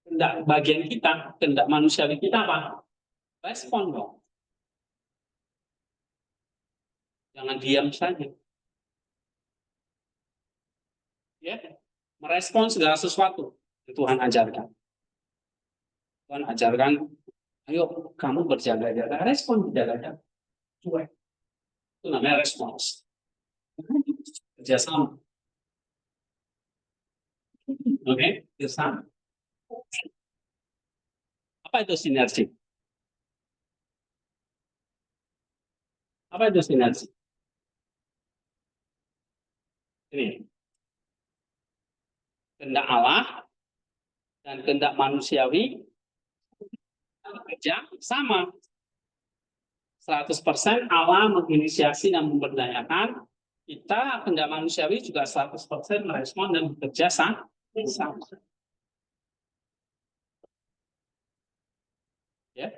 kehendak bagian kita, kehendak manusiawi kita apa? Respon dong. Jangan diam saja. Ya, merespon segala sesuatu yang Tuhan ajarkan. Tuhan ajarkan, ayo kamu berjaga-jaga, respon berjaga-jaga. Cuek. Itu namanya respons. Kerjasama. Oke, kerjasama. Apa itu sinergi? Apa itu sinergi? Ini. Kehendak Allah dan kehendak manusiawi bekerja sama. 100% Allah menginisiasi dan memberdayakan, kita kehendak manusiawi juga 100% merespon dan bekerja sama. Ya.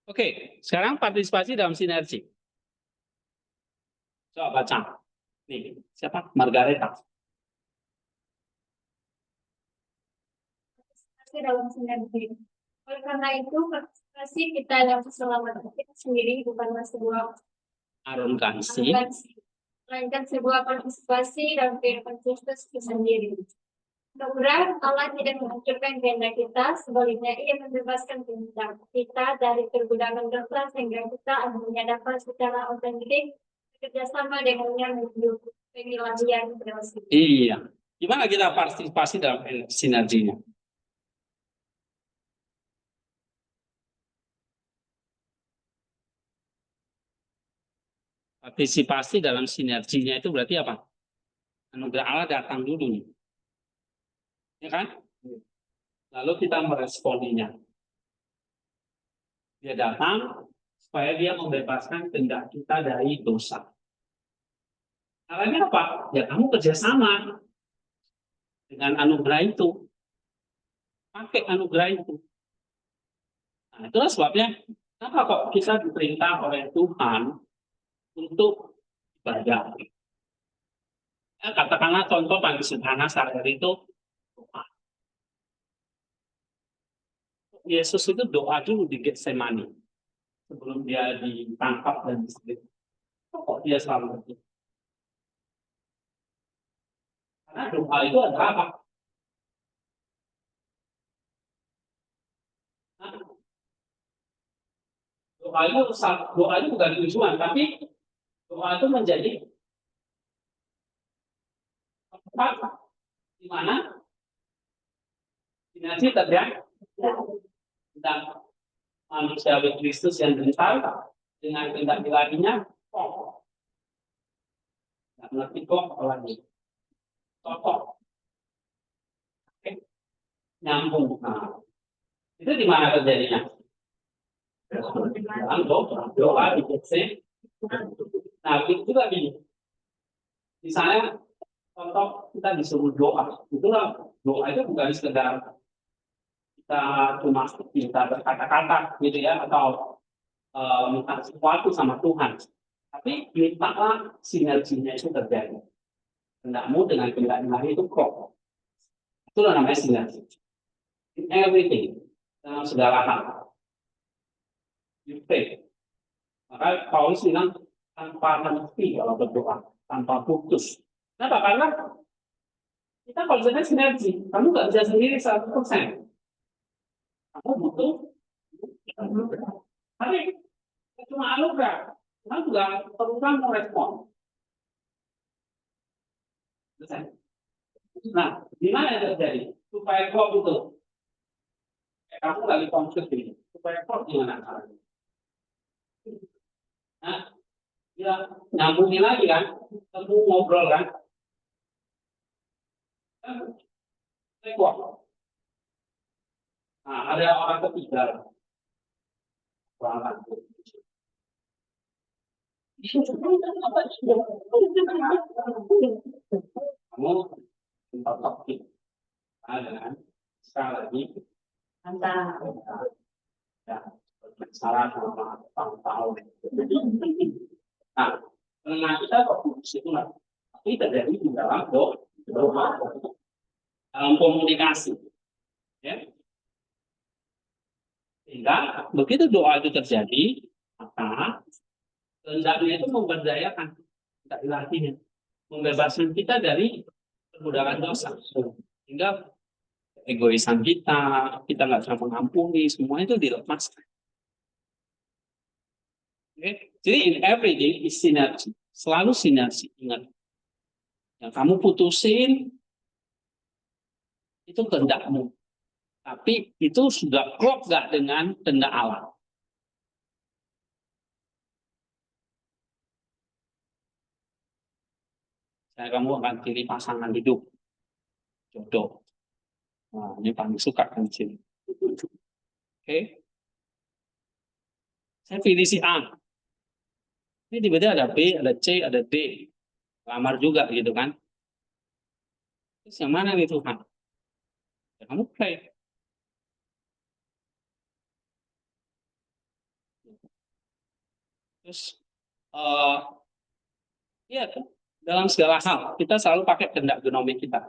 Oke, sekarang partisipasi dalam sinergi. Coba baca. Nih, siapa? Margareta. Dalam sinergi. Oleh karena itu, partisipasi kita dalam keselamatan kita sendiri bukanlah sebuah arogansi, melainkan sebuah partisipasi dalam kehidupan Kristus itu sendiri. Anugerah Allah tidak menghancurkan kehendak kita, sebaliknya Ia membebaskan kehendak kita dari perbudakan dosa sehingga kita akhirnya dapat secara otentik bekerjasama dengannya menuju pengilahian kreasi. Iya. Gimana kita partisipasi dalam sinerginya? Partisipasi dalam sinerginya itu berarti apa? Anugerah Allah datang dulu nih. Ya kan? Lalu kita meresponinya. Dia datang supaya dia membebaskan kehendak kita dari dosa. Caranya apa? Ya kamu kerjasama dengan anugerah itu. Pakai anugerah itu. Nah, itulah sebabnya kenapa kok kita diperintah oleh Tuhan untuk ibadah. Ya, katakanlah contoh paling sederhana sehari-hari itu doa. Yesus itu doa dulu di Getsemani sebelum dia ditangkap dan disalib. Kok dia selalu berdoa? Karena doa itu adalah apa? Nah, doa itu bukan tujuan, tapi doa itu menjadi tempat di mana sinergi terjadi tentang manusia Kristus yang gentar dengan kehendak ilahinya kok nggak ngerti kok lagi kok nyambung. Nah, itu di mana terjadinya? Dalam doa di Getsemani. Nah, itu juga di sana contoh kita disuruh doa. Itulah doa itu bukan sekedar kita cuma minta berkata-kata gitu ya, atau minta sesuatu sama Tuhan, tapi mintalah sinerginya itu terjadi. Kehendakmu dengan kehendak ilahi itu kok. Itulah namanya sinergi. In everything, dalam segala hal. You pray. Maka Paulus bilang tanpa henti kalau berdoa, tanpa putus. Kenapa? Karena kita kalau misalnya sinergi, kamu nggak bisa sendiri 100%. Kamu butuh, tapi cuma anugerah, kamu juga perlu kamu respon. Nah, di mana yang terjadi? Supaya kok itu, kamu lagi konflik ini, supaya kok gimana caranya? Nah, ya nyambungin lagi kan, kamu ngobrol kan, kok. Nah, ada orang ketiga, orang kamu tempat topik, ada kan? Sekali lagi, ya, salah sama tahun. Nah, karena kita fokus itu nggak, tapi terjadi di dalam doa, dalam komunikasi, ya. Sehingga begitu doa itu terjadi, maka kehendaknya itu memberdayakan kita ilahinya, membebaskan kita dari perbudakan dosa, sehingga egoisan kita nggak bisa mengampuni, semua itu dilepaskan. Okay? Jadi in everything is sinergi, selalu sinergi. Ingat, yang kamu putusin itu kehendakmu, tapi itu sudah klop nggak dengan kehendak Allah. Saya kamu akan pilih pasangan hidup, jodoh. Nah, ini paling suka kan di sini. Oke. Saya pilih si A. Ini tiba-tiba ada B, ada C, ada D. Lamar juga gitu kan. Terus yang mana nih Tuhan? Ya, kamu pray. Terus ya dalam segala hal kita selalu pakai kehendak genomik kita.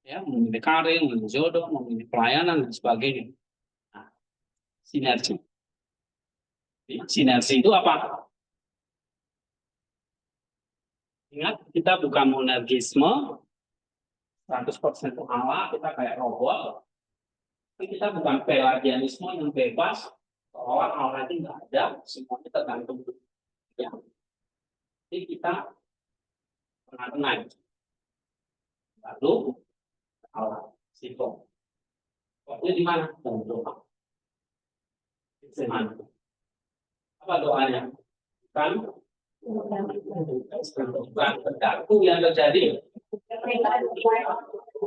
Ya, memilih karir, memilih jodoh, memilih pelayanan dan sebagainya. Nah, sinergi. Sinergi itu apa? Ingat, kita bukan monergisme, 100% itu Allah, kita kayak robot. Tapi kita bukan pelagianisme yang bebas, seolah Allah itu nggak ada, semuanya tergantung. Ya. Jadi kita tengah-tengah. Lalu Allah, sifat. Pokoknya di mana? Dalam doa. Di mana? Apa doanya? Bukan berdaku yang terjadi.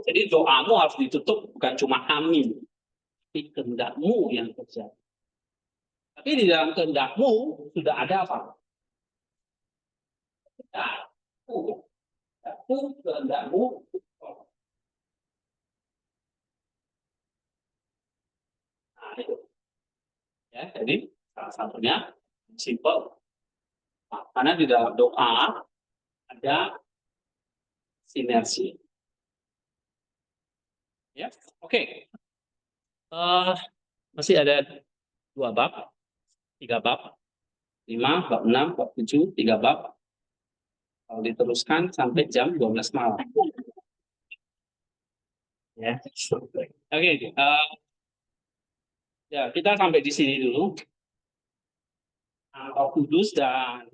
Jadi doamu harus ditutup bukan cuma amin, tapi kehendakmu yang terjadi. Tapi di dalam kehendakmu sudah ada apa? Kehendakmu. Nah, itu. Ya, jadi salah satunya simple. Karena di dalam doa ada sinergi. Ya, oke. Masih ada 2 bab, 3 bab, 5, bab 6, bab 7, 3 bab. Kalau diteruskan sampai jam 12 malam. Ya, oke. Ya, kita sampai di sini dulu. Roh Kudus dan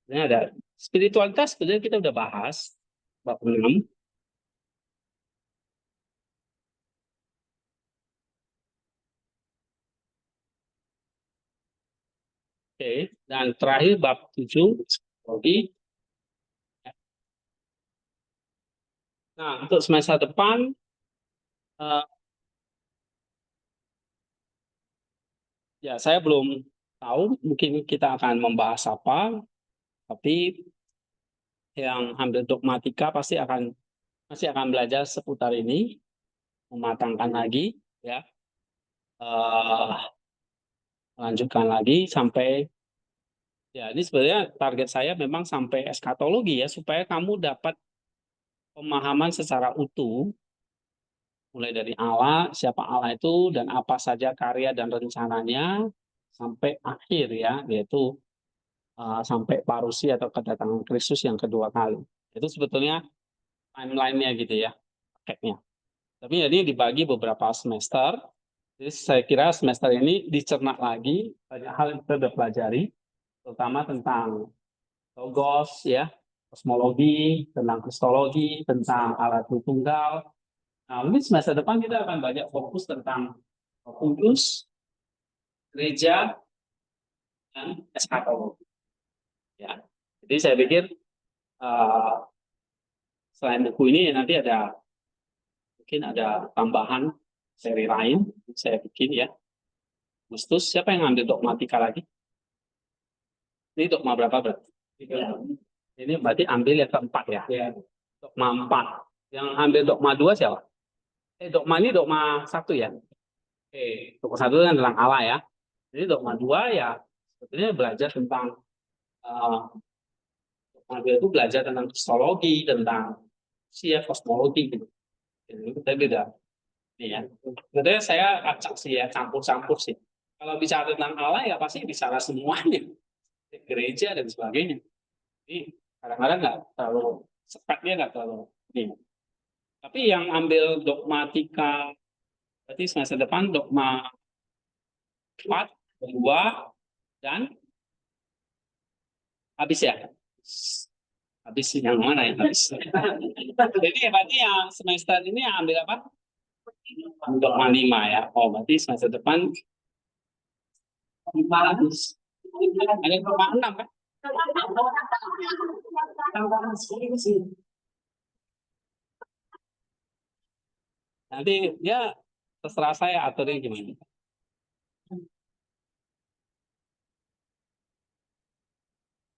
ini ada spiritualitas, sebenarnya kita udah bahas bab 6. Oke, dan terakhir bab 7 psikologi. Nah, untuk semester depan ya saya belum tahu mungkin kita akan membahas apa, tapi yang ambil dogmatika pasti masih akan belajar seputar ini, mematangkan lagi, ya, melanjutkan lagi sampai ya ini sebenarnya target saya memang sampai eskatologi ya, supaya kamu dapat pemahaman secara utuh mulai dari Allah, siapa Allah itu dan apa saja karya dan rencananya sampai akhir ya, yaitu sampai parusi atau kedatangan Kristus yang kedua kali. Itu sebetulnya timeline-nya gitu ya, paketnya. Tapi ini dibagi beberapa semester. Jadi saya kira semester ini dicerna lagi banyak hal yang kita sudah pelajari, terutama tentang logos ya, kosmologi, tentang kristologi, tentang alat tunggal. Nah, mungkin semester depan kita akan banyak fokus tentang kudus, gereja, dan eskatologi. Ya, jadi saya pikir selain buku ini nanti mungkin ada tambahan seri lain saya bikin ya. Agustus, siapa yang ngambil dogmatika lagi? Ini dogma berapa berarti? Ini berarti ambil yang keempat ya. Dogma 4. Yang ambil dogma 2 siapa? Dogma ini dogma 1 ya. Dogma 1 kan tentang Allah ya. Jadi dogma 2 ya sebetulnya belajar tentang dogma 2 itu belajar tentang kristologi, tentang kosmologi gitu. Jadi kita beda. Nih ya. Sebetulnya saya acak sih ya, campur-campur sih. Kalau bicara tentang Allah ya pasti bicara semuanya. Gereja dan sebagainya. Jadi kadang-kadang nggak terlalu sepatnya nggak terlalu ini. Tapi yang ambil dogmatika berarti semester depan dogma 4, 2, dan habis ya. Habis yang mana ya habis? Jadi berarti yang semester ini yang ambil apa? Dogma 5 ya. Oh berarti semester depan 5 habis. Ada dogma 6 kan? Nanti ya terserah saya aturnya gimana.